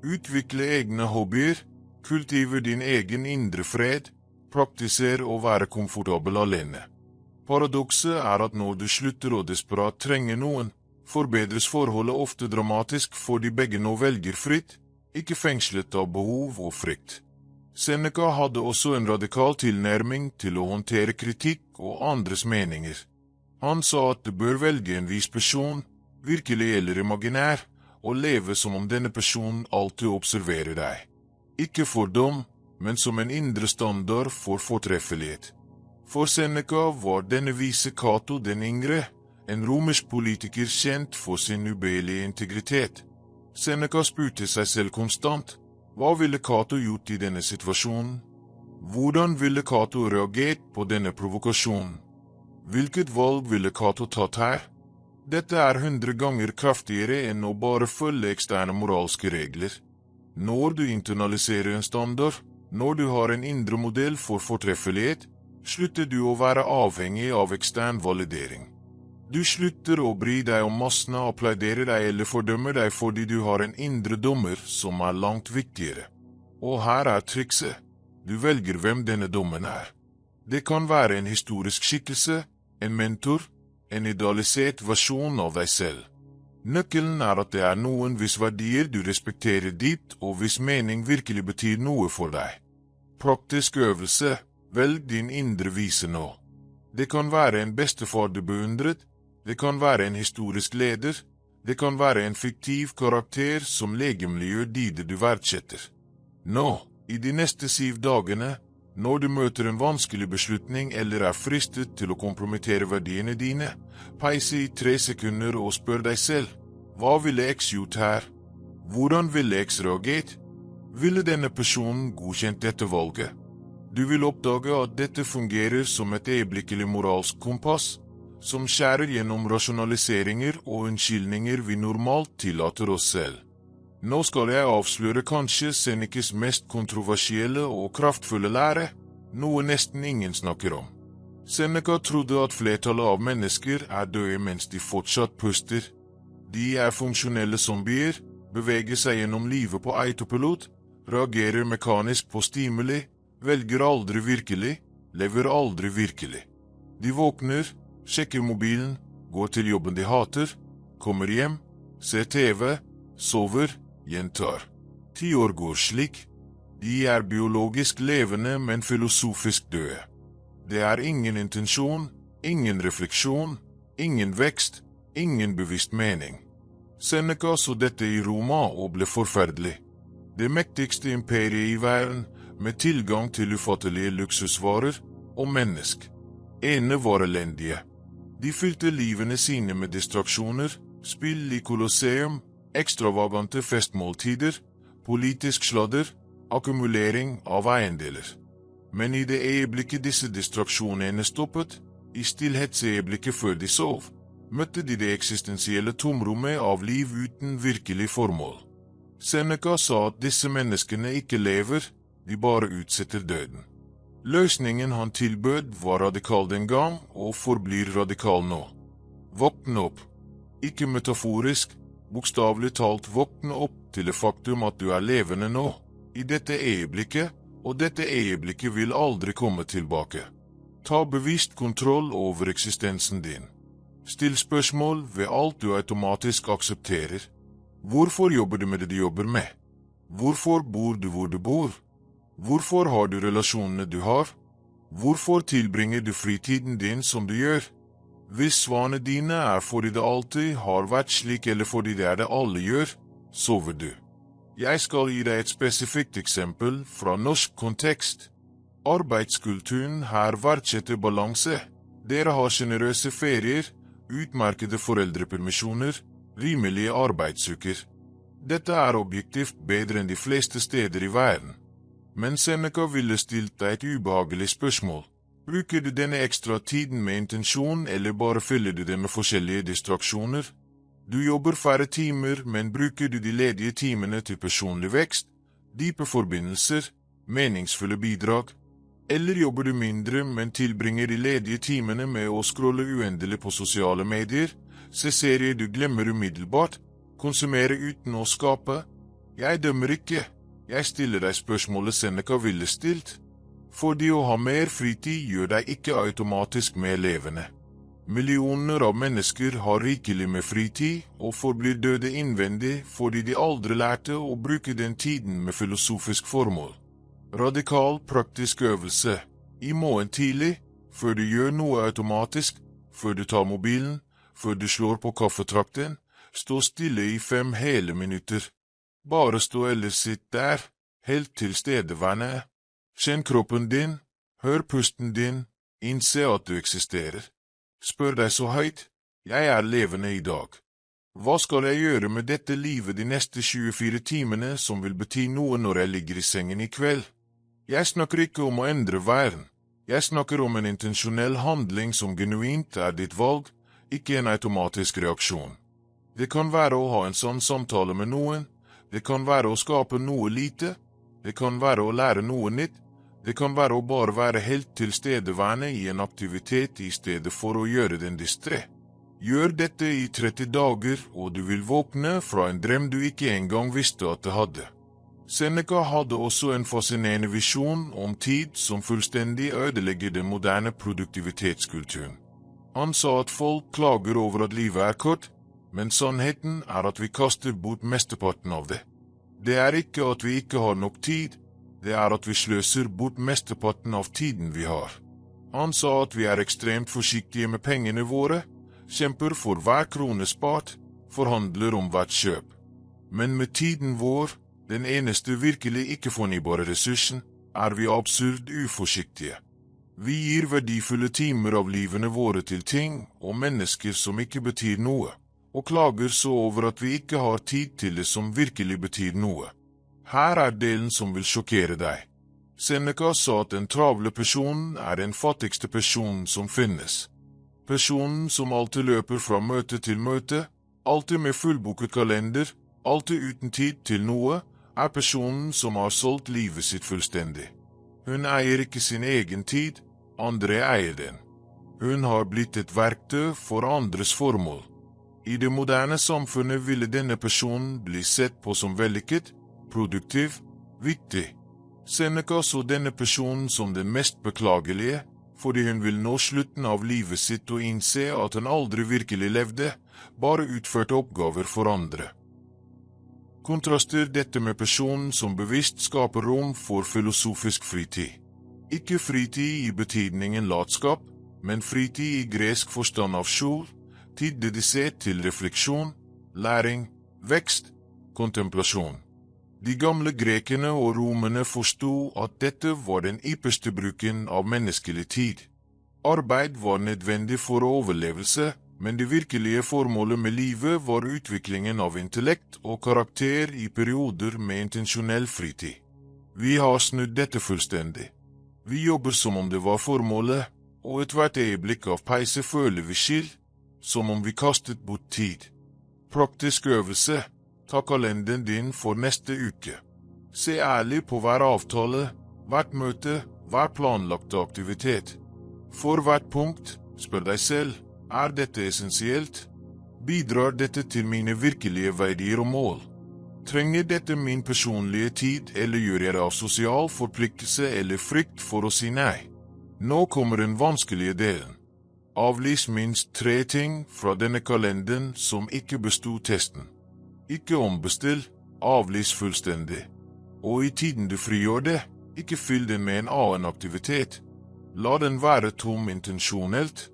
Utvikle egne hobbyer, kultiver din egen indre fred, praktiser å være komfortabel alene. Paradokset er at når du slutter å desperat trenge noen, forbedres forholdet ofte dramatisk fordi begge nå velger fritt, ikke fengslet av behov og frykt. Seneca hadde også en radikal tilnærming til å håndtere kritikk og andres meninger. Han sa at du bør velge en vis person, virkelig eller imaginær, og leve som om denne personen alltid observerer deg. Ikke for dom, men som en indre standard for fortreffelighet. For Seneca var denne vise Cato den yngre, en romersk politiker kjent for sin ubøyelige integritet. Seneca spurte seg selv konstant, hva ville Cato gjort i denne situasjonen? Hvordan ville Cato reagert på denne provokasjonen? Hvilket valg ville Cato tatt her? Dette er 100 ganger kraftigere enn å bare følge eksterne moralske regler. Når du internaliserer en standard, når du har en indre modell for fortreffelighet, slutter du å være avhengig av ekstern validering. Du slutter å bry deg om massene applauderer deg eller fordømmer deg fordi du har en indre dommer som er langt viktigere. Og her er trikset. Du velger hvem denne dommen er. Det kan være en historisk skikkelse, en mentor, en idealisert versjon av deg selv. Nøkkelen er at det er noen hvis verdier du respekterer dypt og hvis mening virkelig betyr noe for deg. Praktisk øvelse, velg din indre vise nå. Det kan være en bestefar du beundret, det kan være en historisk leder, det kan være en fiktiv karakter som legemliggjør dyder du verdsetter. Nå, i de neste 7 dagene, når du møter en vanskelig beslutning eller er fristet til å kompromittere verdiene dine, peise i 3 sekunder og spør deg selv, hva ville X gjort her? Hvordan ville X reagert? Ville denne personen godkjent dette valget? Du vil oppdage at dette fungerer som et øyeblikkelig moralsk kompass, som skjærer gjennom rasjonaliseringer og unnskyldninger vi normalt tillater oss selv. Nå skal jeg avsløre kanskje Senecas mest kontroversielle og kraftfulle lære, noe nesten ingen snakker om. Seneca trodde at flertallet av mennesker døde mens de fortsatt puster. De funksjonelle zombier, beveger seg gjennom livet på autopilot, reagerer mekanisk på stimuli, velger aldri virkelig, lever aldri virkelig. De våkner, sjekker mobilen, går til jobben de hater, kommer hjem, ser TV, sover, gjentar. 10 år går slik. De biologisk levende, men filosofisk døde. Det ingen intensjon, ingen refleksjon, ingen vekst, ingen bevisst mening. Seneca så dette i Roma og ble forferdelig. Det mektigste imperiet i verden, med tilgang til ufattelige luksusvarer og mennesk. Ene var elendige. De fylte livene sine med distraksjoner, spill i Colosseum, ekstravagante festmåltider, politisk sladder, akkumulering av eiendeler. Men i det øyeblikket disse distraksjonene stoppet, i stillhetsøyeblikket før de sov, møtte de det eksistensielle tomrommet av liv uten virkelig formål. Seneca sa at disse menneskene ikke lever, de bare utsetter døden. Løsningen han tilbød var radikal den gang og forblir radikal nå. Våkne opp. Ikke metaforisk, bokstavelig talt våkne opp til det faktum at du levende nå, i dette øyeblikket, og dette øyeblikket vil aldri komme tilbake. Ta bevisst kontroll over eksistensen din. Still spørsmål ved alt du automatisk aksepterer. Hvorfor jobber du med det du jobber med? Hvorfor bor du hvor du bor? Hvorfor har du relasjonene du har? Hvorfor tilbringer du fritiden din som du gjør? Hvis svarene dine fordi det alltid har vært slik eller fordi det det alle gjør, sover du. Jeg skal gi deg et spesifikt eksempel fra norsk kontekst. Arbeidskulturen her verdsetter balanse. Dere har generøse ferier, utmerkede foreldrepermisjoner, rimelige arbeidsuker. Dette objektivt bedre enn de fleste steder i verden. Men Seneca ville stilt deg et ubehagelig spørsmål. Bruker du denne ekstra tiden med intensjon, eller bare fyller du det med forskjellige distraksjoner? Du jobber færre timer, men bruker du de ledige timene til personlig vekst, dype forbindelser, meningsfulle bidrag? Eller jobber du mindre, men tilbringer de ledige timene med å scrolle uendelig på sosiale medier, se serier du glemmer umiddelbart, konsumere uten å skape? Jeg dømmer ikke. Jeg stiller deg spørsmålet Seneca ville stilt. Fordi å ha mer fritid gjør deg ikke automatisk mer levende. Millioner av mennesker har rikelig med fritid og forblir døde innvendig fordi de aldri lærte å bruke den tiden med filosofisk formål. Radikal praktisk øvelse. I morgen tidlig, før du gjør noe automatisk, før du tar mobilen, før du slår på kaffetrakten, stå stille i 5 hele minutter. Bare stå eller sitt der, helt tilstedeværende. Kjenn kroppen din, hør pusten din, innse at du eksisterer. Spør deg så høyt, jeg levende i dag. Hva skal jeg gjøre med dette livet de neste 24 timene som vil bety noe når jeg ligger i sengen i kveld? Jeg snakker ikke om å endre verden. Jeg snakker om en intensjonell handling som genuint ditt valg, ikke en automatisk reaksjon. Det kan være å ha en sånn samtale med noen, det kan være å skape noe lite, det kan være å lære noe nytt, det kan være å bare være helt tilstedeværende i en aktivitet i stedet for å gjøre den distré. Gjør dette i 30 dager, og du vil våkne fra en drøm du ikke engang visste at du hadde. Seneca hadde også en fascinerende visjon om tid som fullstendig ødelegger den moderne produktivitetskulturen. Han sa at folk klager over at livet kort, men sannheten at vi kaster bort mesteparten av det. Det ikke at vi ikke har nok tid, det at vi sløser bort mesteparten av tiden vi har. Han sa at vi ekstremt forsiktige med pengene våre, kjemper for hver krone spart, forhandler om hvert kjøp. Men med tiden vår, den eneste virkelig ikke-fornybare ressursen, vi absurd uforsiktige. Vi gir verdifulle timer av livene våre til ting og mennesker som ikke betyr noe, og klager så over at vi ikke har tid til det som virkelig betyr noe. Her delen som vil sjokkere deg. Seneca sa at den travle personen den fattigste personen som finnes. Personen som alltid løper fra møte til møte, alltid med fullboket kalender, alltid uten tid til noe, personen som har solgt livet sitt fullstendig. Hun eier ikke sin egen tid, andre eier den. Hun har blitt et verktøy for andres formål. I det moderne samfunnet ville denne personen bli sett på som vellykket, produktiv, viktig. Seneca så denne personen som den mest beklagelige, fordi hun vil nå slutten av livet sitt og innse at hun aldri virkelig levde, bare utførte oppgaver for andre. Kontraster dette med personen som bevisst skaper rom for filosofisk fritid. Ikke fritid i betydningen latskap, men fritid i gresk forstand av skjul, tid dedisert til refleksjon, læring, vekst, kontemplasjon. De gamle grekerne og romerne forstod at dette var den ypperste bruken av menneskelig tid. Arbeid var nødvendig for overlevelse, men det virkelige formålet med livet var utviklingen av intellekt og karakter i perioder med intensjonell fritid. Vi har snudd dette fullstendig. Vi jobber som om det var formålet, og ethvert øyeblikk av peise føler vi skyld, som om vi kastet bort tid. Praktisk øvelse, ta kalenderen din for neste uke. Se ærlig på hver avtale, hvert møte, hver planlagte aktivitet. For hvert punkt, spør deg selv, er dette essensielt? Bidrar dette til mine virkelige verdier og mål? Trenger dette min personlige tid, eller gjør jeg det av sosial forpliktelse eller frykt for å si nei? Nå kommer den vanskelige delen. Avlys minst 3 ting fra denne kalenderen som ikke bestod testen. Ikke ombestill, avlys fullstendig. Og i tiden du frigjør det, ikke fyll den med en annen aktivitet. La den være tom intensjonelt.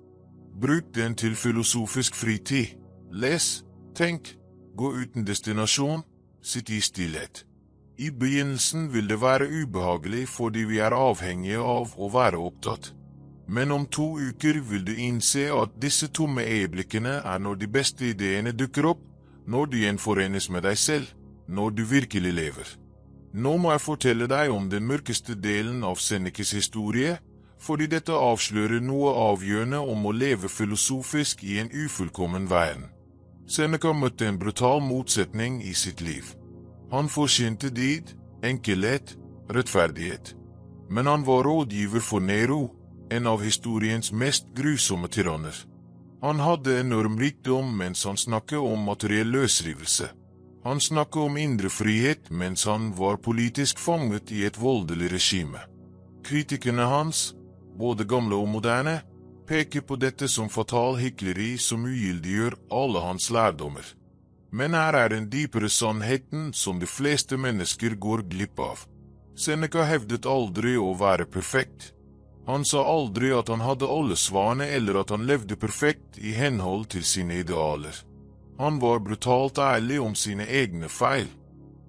Bruk den til filosofisk fritid. Les, tenk, gå uten destinasjon, sitt i stillhet. I begynnelsen vil det være ubehagelig fordi vi er avhengige av å være opptatt. Men om 2 uker vil du innse at disse tomme øyeblikkene er når de beste ideene dukker opp, når du gjenforenes med deg selv, når du virkelig lever. Nå må jeg fortelle deg om den mørkeste delen av Senecas historie, fordi dette avslører noe avgjørende om å leve filosofisk i en ufullkommen verden. Seneca møtte en brutal motsetning i sitt liv. Han forsynte dyd, enkelhet, rettferdighet. Men han var rådgiver for Nero, en av historiens mest grusomme tyranner. Han hadde enorm rikdom mens han snakket om materiell løsrivelse. Han snakket om indre frihet mens han var politisk fanget i et voldelig regime. Kritikerne hans, både gamle og moderne, peker på dette som fatal hykleri som ugyldiggjør alle hans lærdommer. Men her er den dypere sannheten som de fleste mennesker går glipp av. Seneca hevdet aldri å være perfekt. Han sa aldri at han hadde alle svarene eller at han levde perfekt i henhold til sine idealer. Han var brutalt ærlig om sine egne feil.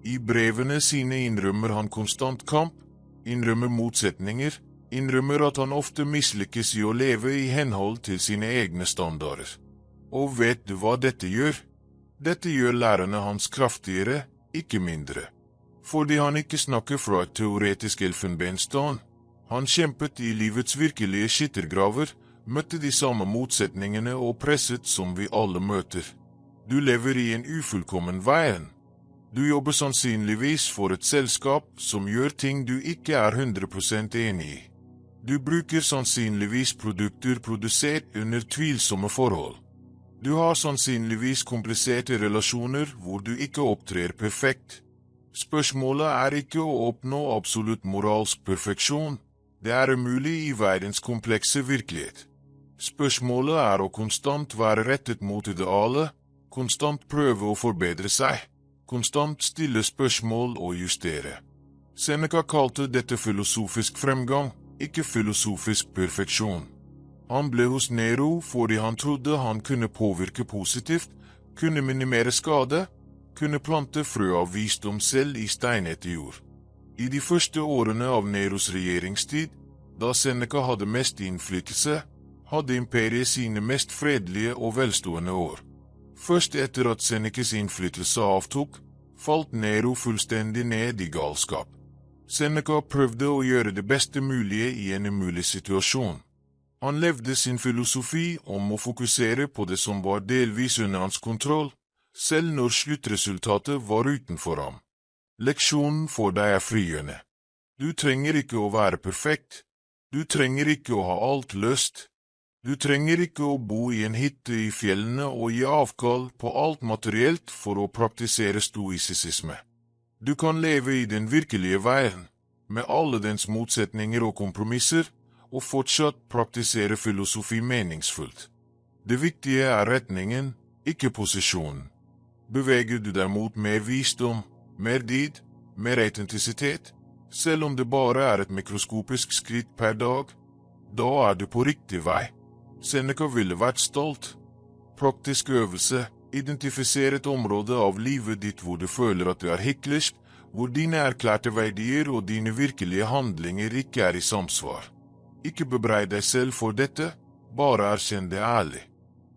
I brevene sine innrømmer han konstant kamp, innrømmer motsetninger, innrømmer at han ofte mislykkes i å leve i henhold til sine egne standarder. Og vet du hva dette gjør? Dette gjør lærerne hans kraftigere, ikke mindre. Fordi han ikke snakker fra et teoretisk elfenbenstårn. Han kjempet i livets virkelige skyttergraver, møtte de samme motsetningene og presset som vi alle møter. Du lever i en ufullkommen verden. Du jobber sannsynligvis for et selskap som gjør ting du ikke er 100% enig i. Du bruker sannsynligvis produkter produsert under tvilsomme forhold. Du har sannsynligvis kompliserte relasjoner hvor du ikke opptrer perfekt. Spørsmålet er ikke å oppnå absolutt moralsk perfeksjon. Det er umulig i verdens komplekse virkelighet. Spørsmålet er å konstant være rettet mot idealet, konstant prøve å forbedre seg, konstant stille spørsmål og justere. Seneca kalte dette filosofisk fremgang, ikke filosofisk perfeksjon. Han ble hos Nero fordi han trodde han kunne påvirke positivt, kunne minimere skade, kunne plante frø av visdom selv i steinete jord. I de første årene av Neros regjeringstid, da Seneca hadde mest innflytelse, hadde imperiet sine mest fredelige og velstående år. Først etter at Senecas innflytelse avtok, falt Nero fullstendig ned i galskap. Seneca prøvde å gjøre det beste mulige i en umulig situasjon. Han levde sin filosofi om å fokusere på det som var delvis under hans kontroll, selv når sluttresultatet var utenfor ham. Leksjonen for deg er frigjørende. Du trenger ikke å være perfekt. Du trenger ikke å ha alt løst. Du trenger ikke å bo i en hytte i fjellene og gi avkall på alt materielt for å praktisere stoisisme. Du kan leve i den virkelige verden, med alle dens motsetninger og kompromisser, og fortsatt praktisere filosofi meningsfullt. Det viktige er retningen, ikke posisjonen. Beveger du deg mot mer visdom, mer dyd, mer autentisitet, selv om det bare er et mikroskopisk skritt per dag, da er du på riktig vei. Seneca ville vært stolt. Praktisk øvelse, identifisere et område av livet ditt hvor du føler at du er hyklersk, hvor dine erklærte verdier og dine virkelige handlinger ikke er i samsvar. Ikke bebreid deg selv for dette, bare erkjenn det ærlig.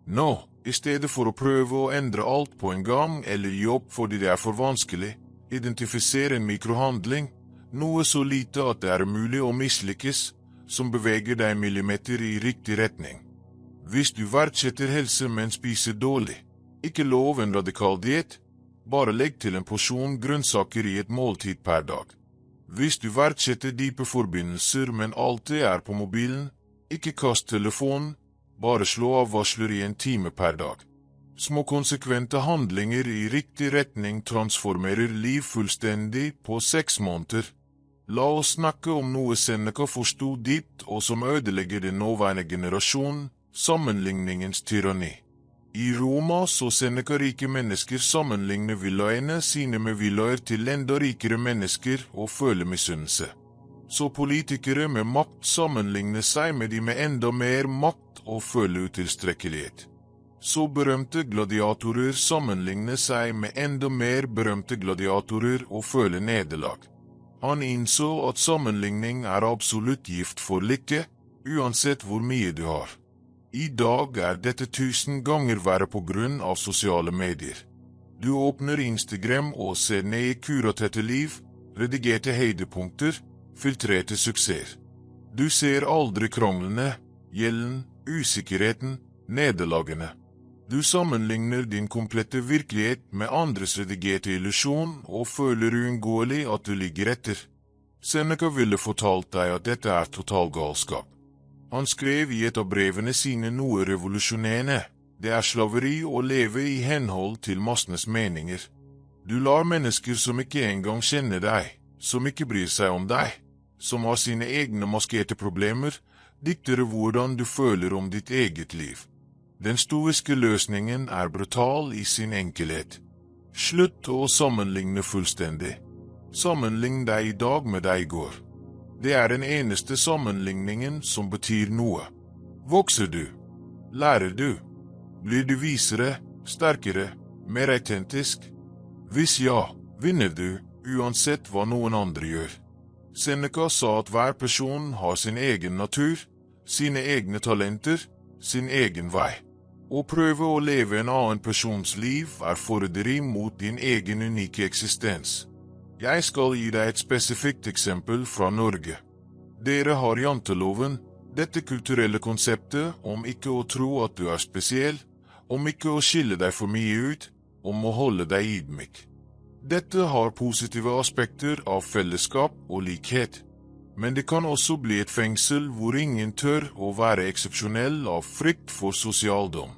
Nå, i stedet for å prøve å endre alt på en gang eller gi opp fordi det er for vanskelig, identifisere en mikrohandling, noe så lite at det er mulig å mislykkes, som beveger deg millimeter i riktig retning. Hvis du verdsetter helse, men spiser dårlig, ikke lov en radikal diett, bare legg til en porsjon grønnsaker i et måltid per dag. Hvis du verdsetter dype forbindelser, men alltid er på mobilen, ikke kast telefonen, bare slå av varsler i en time per dag. Små konsekvente handlinger i riktig retning transformerer liv fullstendig på 6 måneder. La oss snakke om noe Seneca forstod dypt og som ødelegger den nåværende generasjonen, sammenligningens tyranni. I Roma så Seneca rike mennesker sammenligne villaene sine med villaer til enda rikere mennesker og føle misunnelse. Så politikere med makt sammenligne seg med de med enda mer makt og føle utilstrekkelighet. Så berømte gladiatorer sammenligne seg med enda mer berømte gladiatorer og føle nederlag. Han innså at sammenligning er absolutt gift for lykke, uansett hvor mye du har. I dag er dette 1000 ganger verre på grunn av sosiale medier. Du åpner Instagram og ser ned i kuraterte liv, redigerte høydepunkter, filtrerte suksess. Du ser aldri kranglene, gjelden, usikkerheten, nederlagene. Du sammenligner din komplette virkelighet med andres redigerte illusjon og føler uunngåelig at du ligger etter. Seneca ville fortalt deg at dette er total galskap. Han skrev i et av brevene sine noe revolusjonerende. Det er slaveri å leve i henhold til massenes meninger. Du lar mennesker som ikke engang kjenner deg, som ikke bryr seg om deg, som har sine egne maskerte problemer, diktere hvordan du føler om ditt eget liv. Den stoiske løsningen er brutal i sin enkelhet. Slutt å sammenligne fullstendig. Sammenlign deg i dag med deg i går. Det er den eneste sammenligningen som betyr noe. Vokser du? Lærer du? Blir du visere, sterkere, mer autentisk? Hvis ja, vinner du, uansett hva noen andre gjør. Seneca sa at hver person har sin egen natur, sine egne talenter, sin egen vei. Å prøve å leve en annen persons liv er forræderi mot din egen unike eksistens. Jeg skal gi deg et spesifikt eksempel fra Norge. Dere har janteloven, dette kulturelle konseptet om ikke å tro at du er spesiell, om ikke å skille deg for mye ut, om å holde deg ydmyk. Dette har positive aspekter av fellesskap og likhet, men det kan også bli et fengsel hvor ingen tør å være eksepsjonell av frykt for sosialdom.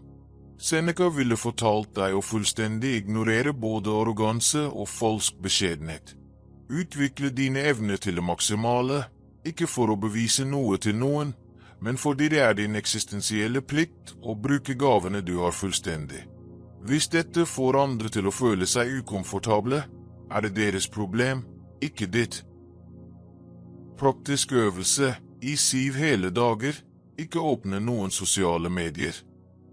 Seneca ville fortalt deg å fullstendig ignorere både arroganse og falsk beskjedenhet. Utvikle dine evner til det maksimale, ikke for å bevise noe til noen, men fordi det er din eksistensielle plikt å bruke gavene du har fullstendig. Hvis dette får andre til å føle seg ukomfortable, er det deres problem, ikke ditt. Praktisk øvelse, i 7 hele dager, ikke åpne noen sosiale medier.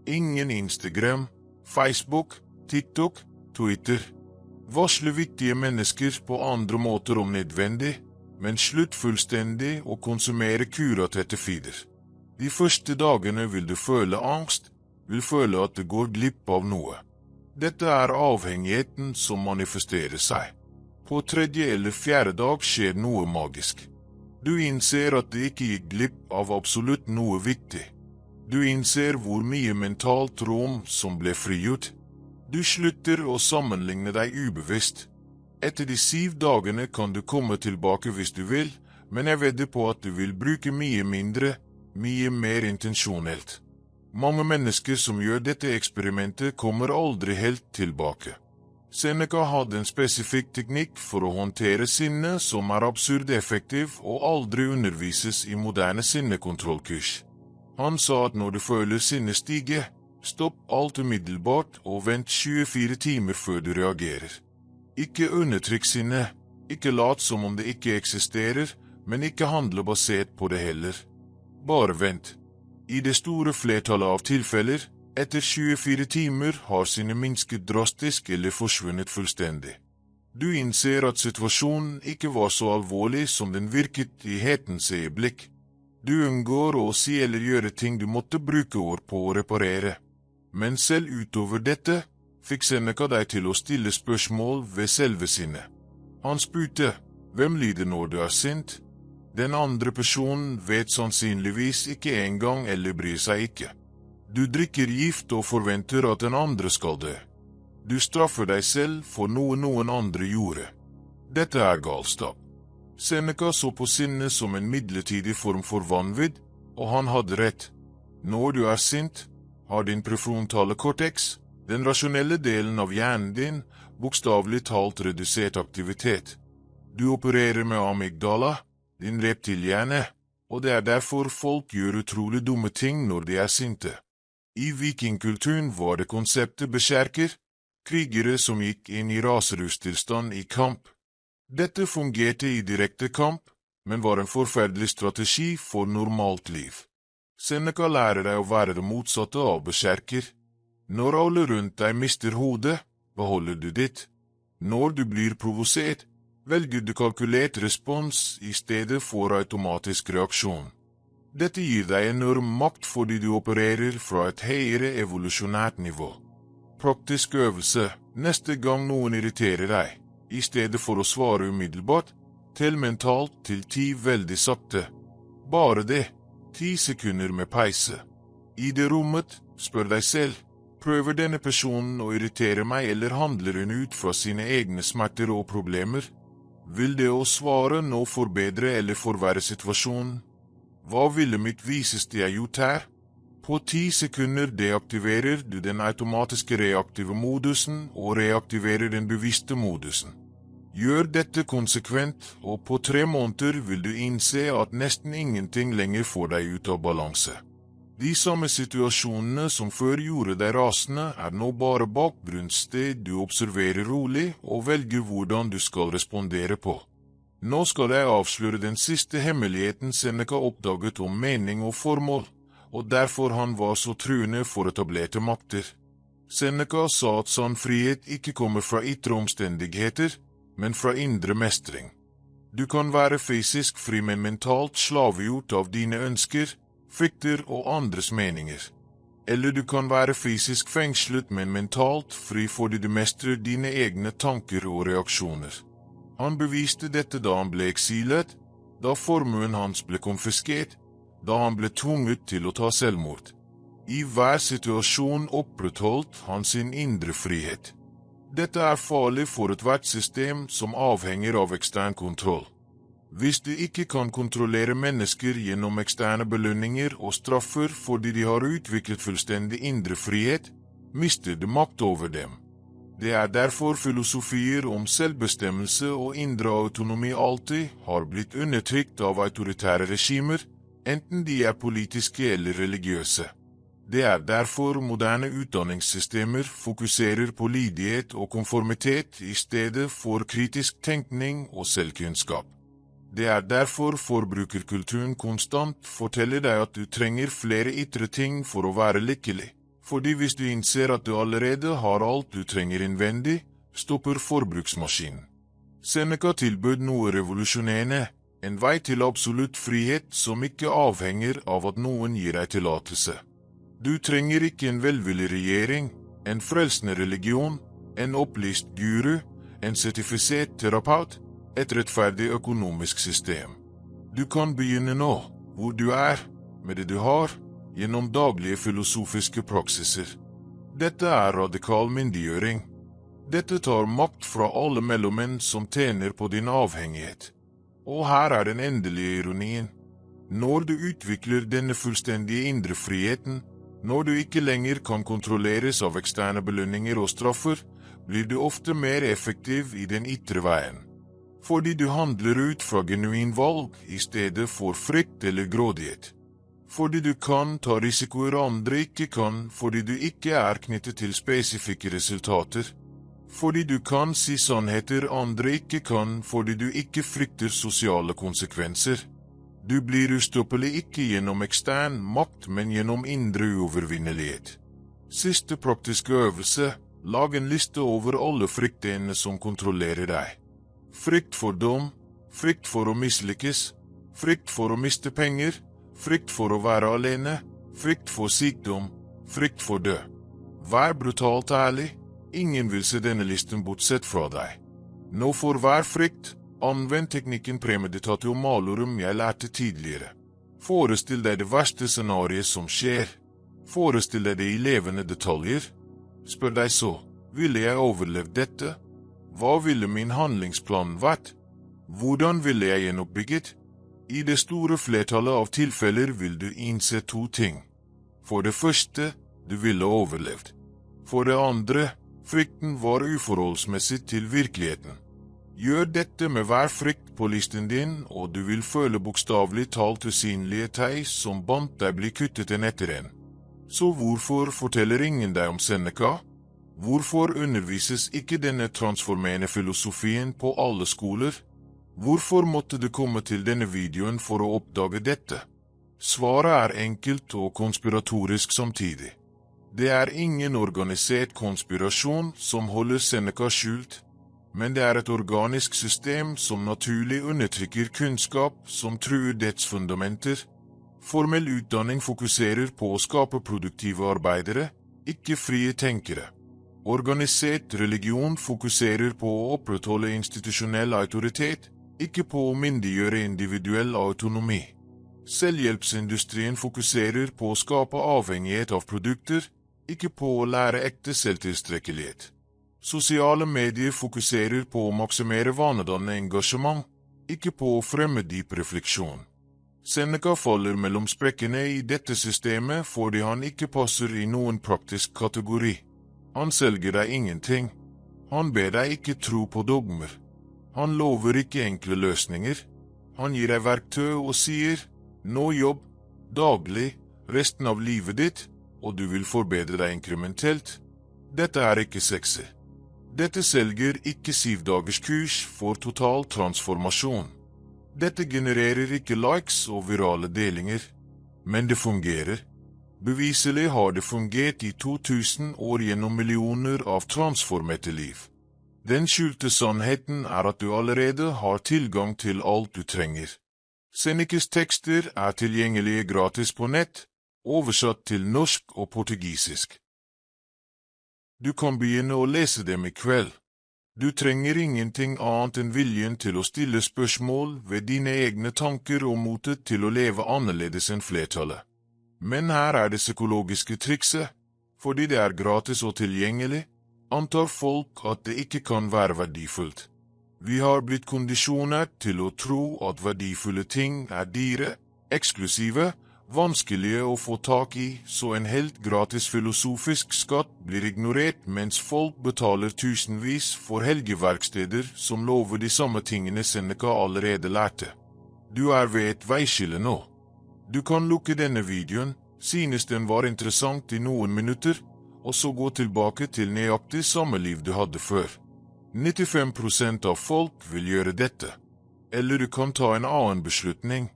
Ingen Instagram, Facebook, TikTok, Twitter. Varsle viktige mennesker på andre måter om nødvendig, men slutt fullstendig å konsumere kuratette feeder. De første dagene vil du føle angst, vil føle at du går glipp av noe. Dette er avhengigheten som manifesterer seg. På 3. eller 4. dag skjer noe magisk. Du innser at du ikke gikk glipp av absolutt noe viktig. Du innser hvor mye mentalt rom som ble frigjort. Du slutter å sammenligne deg ubevisst. Etter de 7 dagene kan du komme tilbake hvis du vil, men jeg vedder på at du vil bruke mye mindre, mye mer intensjonelt. Mange mennesker som gjør dette eksperimentet kommer aldri helt tilbake. Seneca hadde en spesifikk teknikk for å håndtere sinne som er absurd effektiv og aldri undervises i moderne sinnekontrollkurs. Han sa at når du føler sinne stige, stopp alt umiddelbart og vent 24 timer før du reagerer. Ikke undertrykk sinne, ikke lat som om det ikke eksisterer, men ikke handle basert på det heller. Bare vent. I det store flertallet av tilfeller, etter 24 timer har sinnet minsket drastisk eller forsvunnet fullstendig. Du innser at situasjonen ikke var så alvorlig som den virket i hetens øyeblikk. Du unngår å si eller gjøre ting du måtte bruke år på å reparere. Men selv utover dette fikk Seneca deg til å stille spørsmål ved selve sinnet. Han spurte, hvem lider når du er sint? Den andre personen vet sannsynligvis ikke engang eller bryr seg ikke. Du drikker gift og forventer at den andre skal dø. Du straffer deg selv for noe noen andre gjorde. Dette er galskap. Seneca så på sinnet som en midlertidig form for vanvidd, og han hadde rett. Når du er sint, har din prefrontale cortex, den rasjonelle delen av hjernen din, bokstavelig talt redusert aktivitet. Du opererer med amygdala, din reptilhjerne, og det er derfor folk gjør utrolig dumme ting når de er sinte. I vikingkulturen var det konseptet berserker, krigere som gikk inn i raserustilstand i kamp. Dette fungerte i direkte kamp, men var en forferdelig strategi for normalt liv. Seneca lærer deg å være det motsatte av berserker. Når alle rundt deg mister hodet, beholder du ditt. Når du blir provosert, velger du kalkulert respons i stedet for automatisk reaksjon. Dette gir deg enorm makt fordi du opererer fra et høyere evolusjonært nivå. Praktisk øvelse, neste gang noen irriterer deg, i stedet for å svare umiddelbart, tell mentalt til 10 veldig sakte. Bare det, 10 sekunder med pause. I det rommet, spør deg selv, prøver denne personen å irritere meg eller handler hun ut fra sine egne smerter og problemer? Vil det å svare nå forbedre eller forverre situasjonen? Hva ville mitt viseste jeg gjort her? På 10 sekunder deaktiverer du den automatiske reaktive modusen og reaktiverer den bevisste modusen. Gjør dette konsekvent, og på 3 måneder vil du innse at nesten ingenting lenger får deg ut av balanse. De samme situasjonene som før gjorde deg rasende er nå bare bakgrunnssted du observerer rolig og velger hvordan du skal respondere på. Nå skal jeg avsløre den siste hemmeligheten Seneca oppdaget om mening og formål, og derfor han var så truende for etablerte makter. Seneca sa at sann frihet ikke kommer fra ytre omstendigheter, men fra indre mestring. Du kan være fysisk fri, men mentalt slavegjort av dine ønsker, frykter og andres meninger. Eller du kan være fysisk fengslet, men mentalt fri fordi du mestrer dine egne tanker og reaksjoner. Han beviste dette da han ble eksilet, da formuen hans ble konfiskert, da han ble tvunget til å ta selvmord. I hver situasjon opprettholdt han sin indre frihet. Dette er farlig for ethvert system som avhenger av ekstern kontroll. Hvis du ikke kan kontrollere mennesker gjennom eksterne belønninger og straffer fordi de har utviklet fullstendig indre frihet, mister du makt over dem. Det er derfor filosofier om selvbestemmelse og indre autonomi alltid har blitt undertrykt av autoritære regimer, enten de er politiske eller religiøse. Det er derfor moderne utdanningssystemer fokuserer på lydighet og konformitet i stedet for kritisk tenkning og selvkunnskap. Det er derfor forbrukerkulturen konstant forteller deg at du trenger flere ytre ting for å være lykkelig. Fordi hvis du innser at du allerede har alt du trenger innvendig, stopper forbruksmaskinen. Seneca tilbød noe revolusjonerende, en vei til absolutt frihet som ikke avhenger av at noen gir deg tillatelse. Du trenger ikke en velvillig regjering, en frelsende religion, en opplyst guru, en sertifisert terapeut, et rettferdig økonomisk system. Du kan begynne nå, hvor du er, med det du har, gjennom daglige filosofiske praksiser. Dette er radikal myndiggjøring. Dette tar makt fra alle mellommenn som tjener på din avhengighet. Og her er den endelige ironien. Når du utvikler denne fullstendige indre friheten, når du ikke lenger kan kontrolleres av eksterne belønninger og straffer, blir du ofte mer effektiv i den ytre veien. Fordi du handler ut fra genuin valg i stedet for frykt eller grådighet. Fordi du kan ta risikoer andre ikke kan, fordi du ikke er knyttet til spesifikke resultater. Fordi du kan si sannheter andre ikke kan, fordi du ikke frykter sosiale konsekvenser. Du blir ustoppelig ikke gjennom ekstern makt, men gjennom indre uovervinnelighet. Siste praktiske øvelse, lag en liste over alle fryktene som kontrollerer deg. Frykt for dom, frykt for å mislykkes, frykt for å miste penger, frykt for å være alene, frykt for sykdom, frykt for død. Vær brutalt ærlig, ingen vil se denne listen bortsett fra deg. Nå for hver frykt, anvend teknikken premeditatio malorum jeg lærte tidligere. Forestill deg det verste scenariet som skjer. Forestill deg det i levende detaljer. Spør deg så, ville jeg overlevd dette? Hva ville min handlingsplan vært? Hvordan ville jeg gjenoppbygget? I det store flertallet av tilfeller vil du innse to ting. For det første, du ville overlevd. For det andre, frykten var uforholdsmessig til virkeligheten. Gjør dette med hver frykt på listen din, og du vil føle bokstavelig talt usynlige tau som bandt deg bli kuttet en etter en. Så hvorfor forteller ingen deg om Seneca? Hvorfor undervises ikke denne transformerende filosofien på alle skoler? Hvorfor måtte du komme til denne videoen for å oppdage dette? Svaret er enkelt og konspiratorisk samtidig. Det er ingen organisert konspirasjon som holder Seneca skjult, men det er et organisk system som naturlig undertrykker kunnskap som truer dets fundamenter. Formell utdanning fokuserer på å skape produktive arbeidere, ikke frie tenkere. Organisert religion fokuserer på å opprettholde institusjonell autoritet, ikke på å myndiggjøre individuell autonomi. Selvhjelpsindustrien fokuserer på å skape avhengighet av produkter, ikke på å lære ekte selvtilstrekkelighet. Sosiale medier fokuserer på å maksimere vanedannende engasjement, ikke på å fremme dyp refleksjon. Seneca faller mellom sprekkene i dette systemet fordi han ikke passer i noen praktisk kategori. Han selger deg ingenting. Han ber deg ikke tro på dogmer. Han lover ikke enkle løsninger. Han gir deg verktøy og sier, nå jobb, daglig, resten av livet ditt, og du vil forbedre deg inkrementelt. Dette er ikke sexy. Dette selger ikke 7-dagers kurs for total transformasjon. Dette genererer ikke likes og virale delinger. Men det fungerer. Beviselig har det fungert i 2000 år gjennom millioner av transformerte liv. Den skjulte sannheten er at du allerede har tilgang til alt du trenger. Senecas tekster er tilgjengelige gratis på nett, oversatt til norsk og portugisisk. Du kan begynne å lese dem i kveld. Du trenger ingenting annet enn viljen til å stille spørsmål ved dine egne tanker og motet til å leve annerledes enn flertallet. Men her er det psykologiske trikset. Fordi det er gratis og tilgjengelig, antar folk at det ikke kan være verdifullt. Vi har blitt kondisjonert til å tro at verdifulle ting er dyre, eksklusive, vanskelige å få tak i, så en helt gratis filosofisk skatt blir ignorert mens folk betaler tusenvis for helgeverksteder som lover de samme tingene Seneca allerede lærte. Du er ved et veiskille nå. Du kan lukke denne videoen, synes den var interessant i noen minutter, og så gå tilbake til nøyaktig samme liv du hadde før. 95% av folk vil gjøre dette. Eller du kan ta en annen beslutning.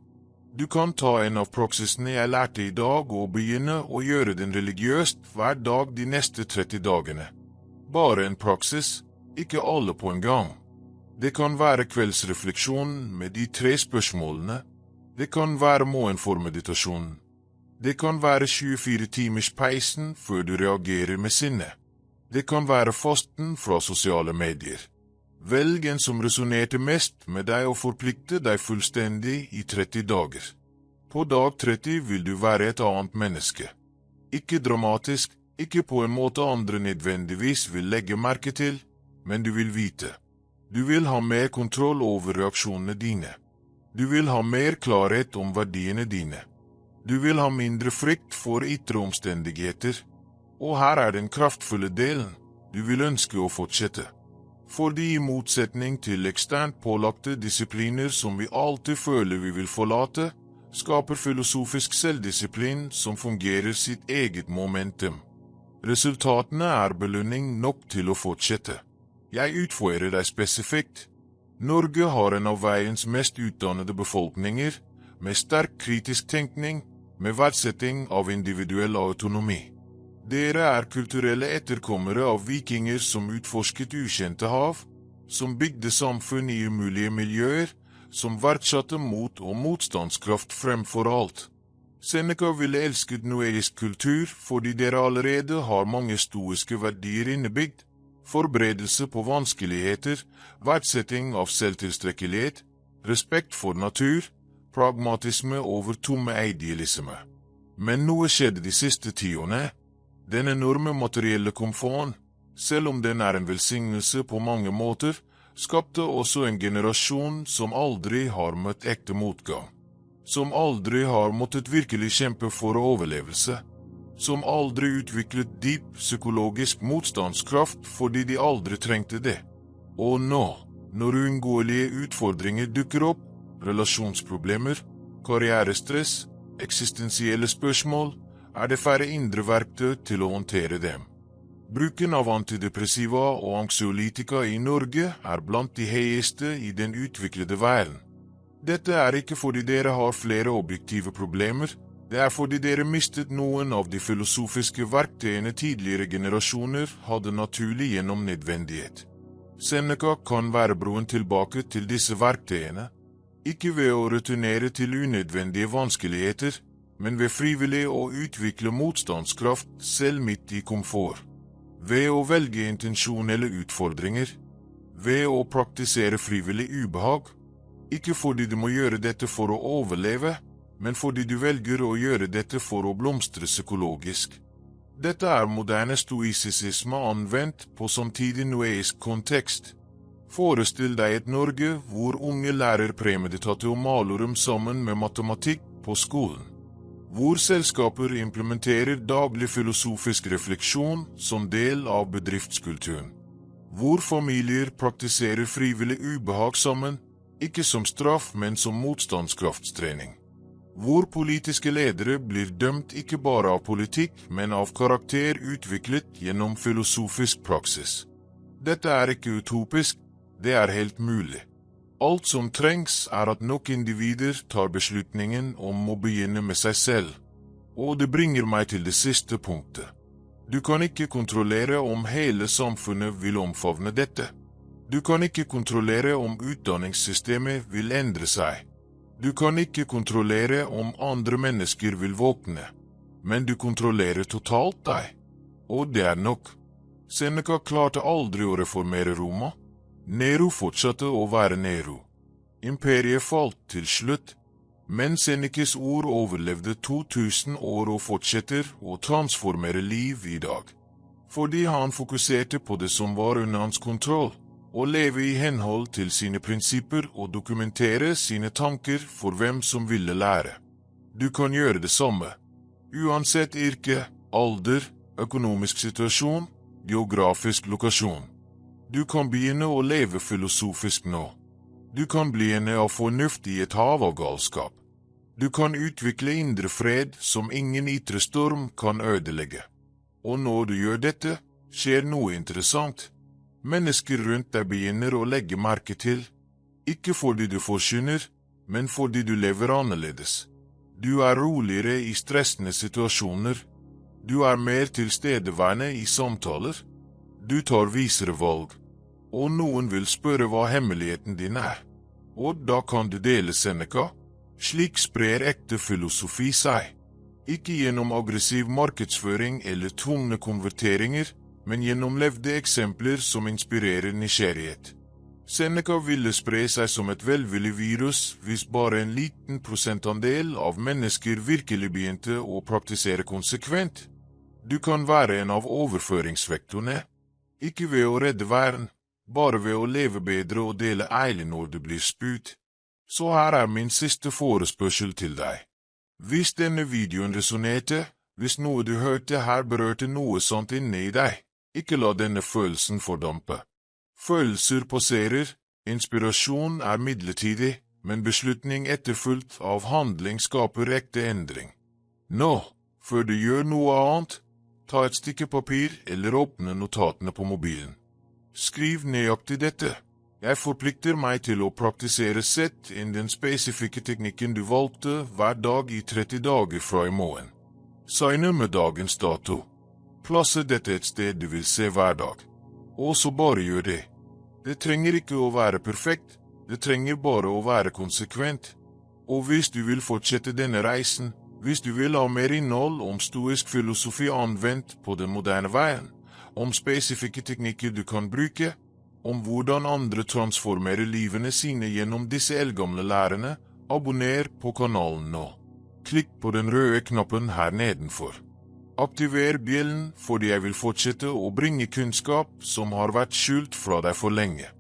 Du kan ta en av praksisene jeg lærte i dag og begynne å gjøre den religiøst hver dag de neste 30 dagene. Bare en praksis, ikke alle på en gang. Det kan være kveldsrefleksjon med de 3 spørsmålene. Det kan være morgenformeditasjon. Det kan være 24 timers peisen før du reagerer med sinne. Det kan være fasten fra sosiale medier. Velg en som resonerte mest med deg og forplikte deg fullstendig i 30 dager. På dag 30 vil du være et annet menneske. Ikke dramatisk, ikke på en måte andre nødvendigvis vil legge merke til, men du vil vite. Du vil ha mer kontroll over reaksjonene dine. Du vil ha mer klarhet om verdiene dine. Du vil ha mindre frykt for ytre omstendigheter. Og her er den kraftfulle delen. Du vil ønske å fortsette. Fordi i motsetning til eksternt pålagte disipliner som vi alltid føler vi vil forlate, skaper filosofisk selvdisiplin som fungerer sitt eget momentum. Resultatene er belønning nok til å fortsette. Jeg utfordrer deg spesifikt. Norge har en av veiens mest utdannede befolkninger, med sterk kritisk tenkning, med verdsetting av individuell autonomi. Dere er kulturelle etterkommere av vikinger som utforsket ukjente hav, som bygde samfunn i umulige miljøer, som verdsatte mot og motstandskraft fremfor alt. Seneca ville elsket noeisk kultur fordi dere allerede har mange stoiske verdier innebygd, forberedelse på vanskeligheter, verdsetting av selvtilstrekkelighet, respekt for natur, pragmatisme over tomme idealisme. Men noe skjedde de siste tiårene. Den enorme materielle komforten, selv om den er en velsignelse på mange måter, skapte også en generasjon som aldri har møtt ekte motgang. Som aldri har måttet virkelig kjempe for overlevelse. Som aldri utviklet dyp psykologisk motstandskraft fordi de aldri trengte det. Og nå, når uunngåelige utfordringer dukker opp, relasjonsproblemer, karrierestress, eksistensielle spørsmål, er det færre indre verktøy til å håndtere dem. Bruken av antidepressiva og anxiolytika i Norge er blant de høyeste i den utviklede verden. Dette er ikke fordi dere har flere objektive problemer, det er fordi dere mistet noen av de filosofiske verktøyene tidligere generasjoner hadde naturlig gjennom nødvendighet. Seneca kan være broen tilbake til disse verktøyene, ikke ved å returnere til unødvendige vanskeligheter, men ved frivillig å utvikle motstandskraft selv midt i komfort. Ved å velge intensjonelle utfordringer. Ved å praktisere frivillig ubehag. Ikke fordi du må gjøre dette for å overleve, men fordi du velger å gjøre dette for å blomstre psykologisk. Dette er moderne stoisisme anvendt på samtidig noeisk kontekst. Forestill deg et Norge hvor unge lærer premeditate og malorum sammen med matematikk på skolen. Hvor selskaper implementerer daglig filosofisk refleksjon som del av bedriftskulturen. Hvor familier praktiserer frivillig ubehag sammen, ikke som straff, men som motstandskraftstrening. Hvor politiske ledere blir dømt ikke bare av politikk, men av karakter utviklet gjennom filosofisk praksis. Dette er ikke utopisk, det er helt mulig. Alt som trengs er at nok individer tar beslutningen om å begynne med seg selv. Og det bringer meg til det siste punktet. Du kan ikke kontrollere om hele samfunnet vil omfavne dette. Du kan ikke kontrollere om utdanningssystemet vil endre seg. Du kan ikke kontrollere om andre mennesker vil våkne. Men du kontrollerer totalt deg. Og det er nok. Seneca klarte aldri å reformere Roma. Nero fortsatte å være Nero. Imperiet falt til slutt, men Senecas ord overlevde 2000 år og fortsetter å transformere liv i dag. Fordi han fokuserte på det som var under hans kontroll, og leve i henhold til sine prinsipper og dokumentere sine tanker for hvem som ville lære. Du kan gjøre det samme. Uansett yrke, alder, økonomisk situasjon, geografisk lokasjon. Du kan begynne å leve filosofisk nå. Du kan bli en av fornuft i et hav av galskap. Du kan utvikle indre fred som ingen ytre storm kan ødelegge. Og når du gjør dette, skjer noe interessant. Mennesker rundt deg begynner å legge merke til. Ikke fordi du forsyner, men fordi du lever annerledes. Du er roligere i stressende situasjoner. Du er mer tilstedeværende i samtaler. Du tar visere valg, og noen vil spørre hva hemmeligheten din er. Og da kan du dele Seneca. Slik sprer ekte filosofi seg. Ikke gjennom aggressiv markedsføring eller tvungne konverteringer, men gjennom levde eksempler som inspirerer nysgjerrighet. Seneca ville spre seg som et velvillig virus hvis bare en liten prosentandel av mennesker virkelig begynte å praktisere konsekvent. Du kan være en av overføringsvektorene. Ikke ved å redde verden, bare ved å leve bedre og dele eilig når du blir spurt. Så her min siste forespørsel til deg. Hvis denne videoen resonerte, hvis noe du hørte her berørte noe sånt inne i deg, ikke la denne følelsen fordampe. Følelser passerer, inspirasjon midlertidig, men beslutning etterfulgt av handling skaper ekte endring. Nå, før du gjør noe annet, ta et stykke papir eller åpne notatene på mobilen. Skriv nøyaktig dette. Jeg forplikter meg til å praktisere sett inn den spesifikke teknikken du valgte hver dag i 30 dager fra i morgen. Signer med dagens dato. Plasser dette et sted du vil se hver dag. Og så bare gjør det. Det trenger ikke å være perfekt, det trenger bare å være konsekvent. Og hvis du vil fortsette denne reisen, hvis du vil ha mer innhold om stoisk filosofi anvendt på den moderne veien, om spesifikke teknikker du kan bruke, om hvordan andre transformerer livene sine gjennom disse eldgamle lærene, abonner på kanalen nå. Klikk på den røde knappen her nedenfor. Aktiver bjellen fordi jeg vil fortsette å bringe kunnskap som har vært skjult fra deg for lenge.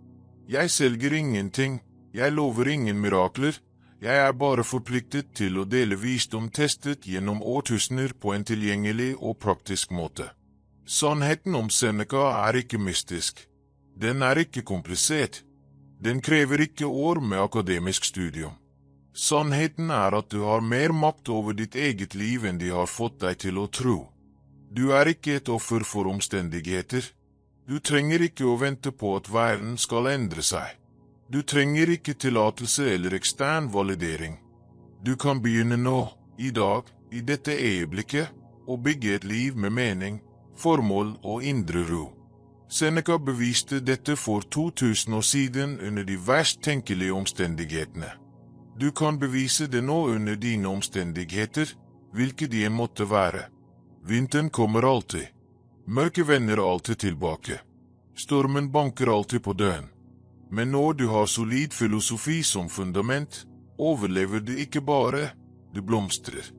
Jeg selger ingenting, jeg lover ingen mirakler, jeg bare forpliktet til å dele visdom testet gjennom årtusener på en tilgjengelig og praktisk måte. Sannheten om Seneca ikke mystisk. Den ikke komplisert. Den krever ikke år med akademisk studium. Sannheten at du har mer makt over ditt eget liv enn de har fått deg til å tro. Du ikke et offer for omstendigheter. Du trenger ikke å vente på at verden skal endre seg. Du trenger ikke tillatelse eller ekstern validering. Du kan begynne nå, i dag, i dette øyeblikket, og bygge et liv med mening, formål og indre ro. Seneca beviste dette for 2000 år siden under de verst tenkelige omstendighetene. Du kan bevise det nå under dine omstendigheter, hvilke de måtte være. Vinteren kommer alltid. Mørket vender alltid tilbake. Stormen banker alltid på døren. Men når du har solid filosofi som fundament, overlever du ikke bare, du blomstrer.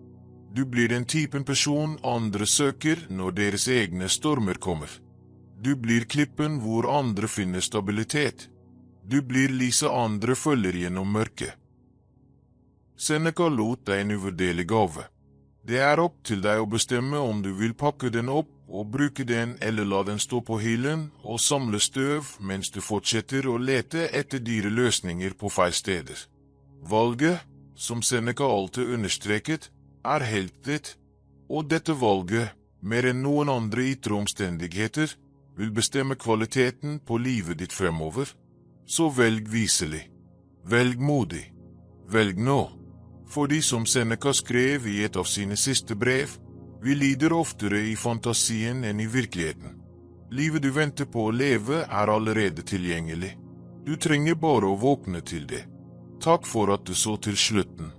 Du blir den typen person andre søker når deres egne stormer kommer. Du blir klippen hvor andre finner stabilitet. Du blir lyset andre følger gjennom mørket. Seneca lot deg en uvurderlig gave. Det opp til deg å bestemme om du vil pakke den opp og bruke den eller la den stå på hyllen og samle støv mens du fortsetter å lete etter dyre løsninger på feil steder. Valget, som Seneca alltid understreket, helt ditt, og dette valget, mer enn noen andre ytre omstendigheter, vil bestemme kvaliteten på livet ditt fremover. Så velg viselig. Velg modig. Velg nå. Fordi som Seneca skrev i et av sine siste brev, vi lider oftere i fantasien enn i virkeligheten. Livet du venter på å leve allerede tilgjengelig. Du trenger bare å våkne til det. Takk for at du så til slutten.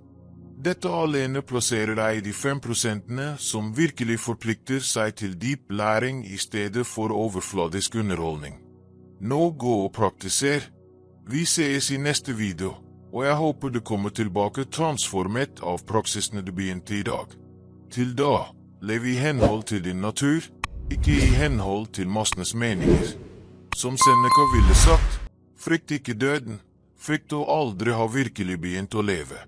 Dette alene plasserer deg i de 5% som virkelig forplikter seg til dyp læring i stedet for overfladisk underholdning. Nå gå og praktiser. Vi ses i neste video, og jeg håper du kommer tilbake transformert av praksisene du begynte i dag. Til da, lev i henhold til din natur, ikke i henhold til massenes meninger. Som Seneca ville sagt, frykt ikke døden, frykt å aldri ha virkelig begynt å leve.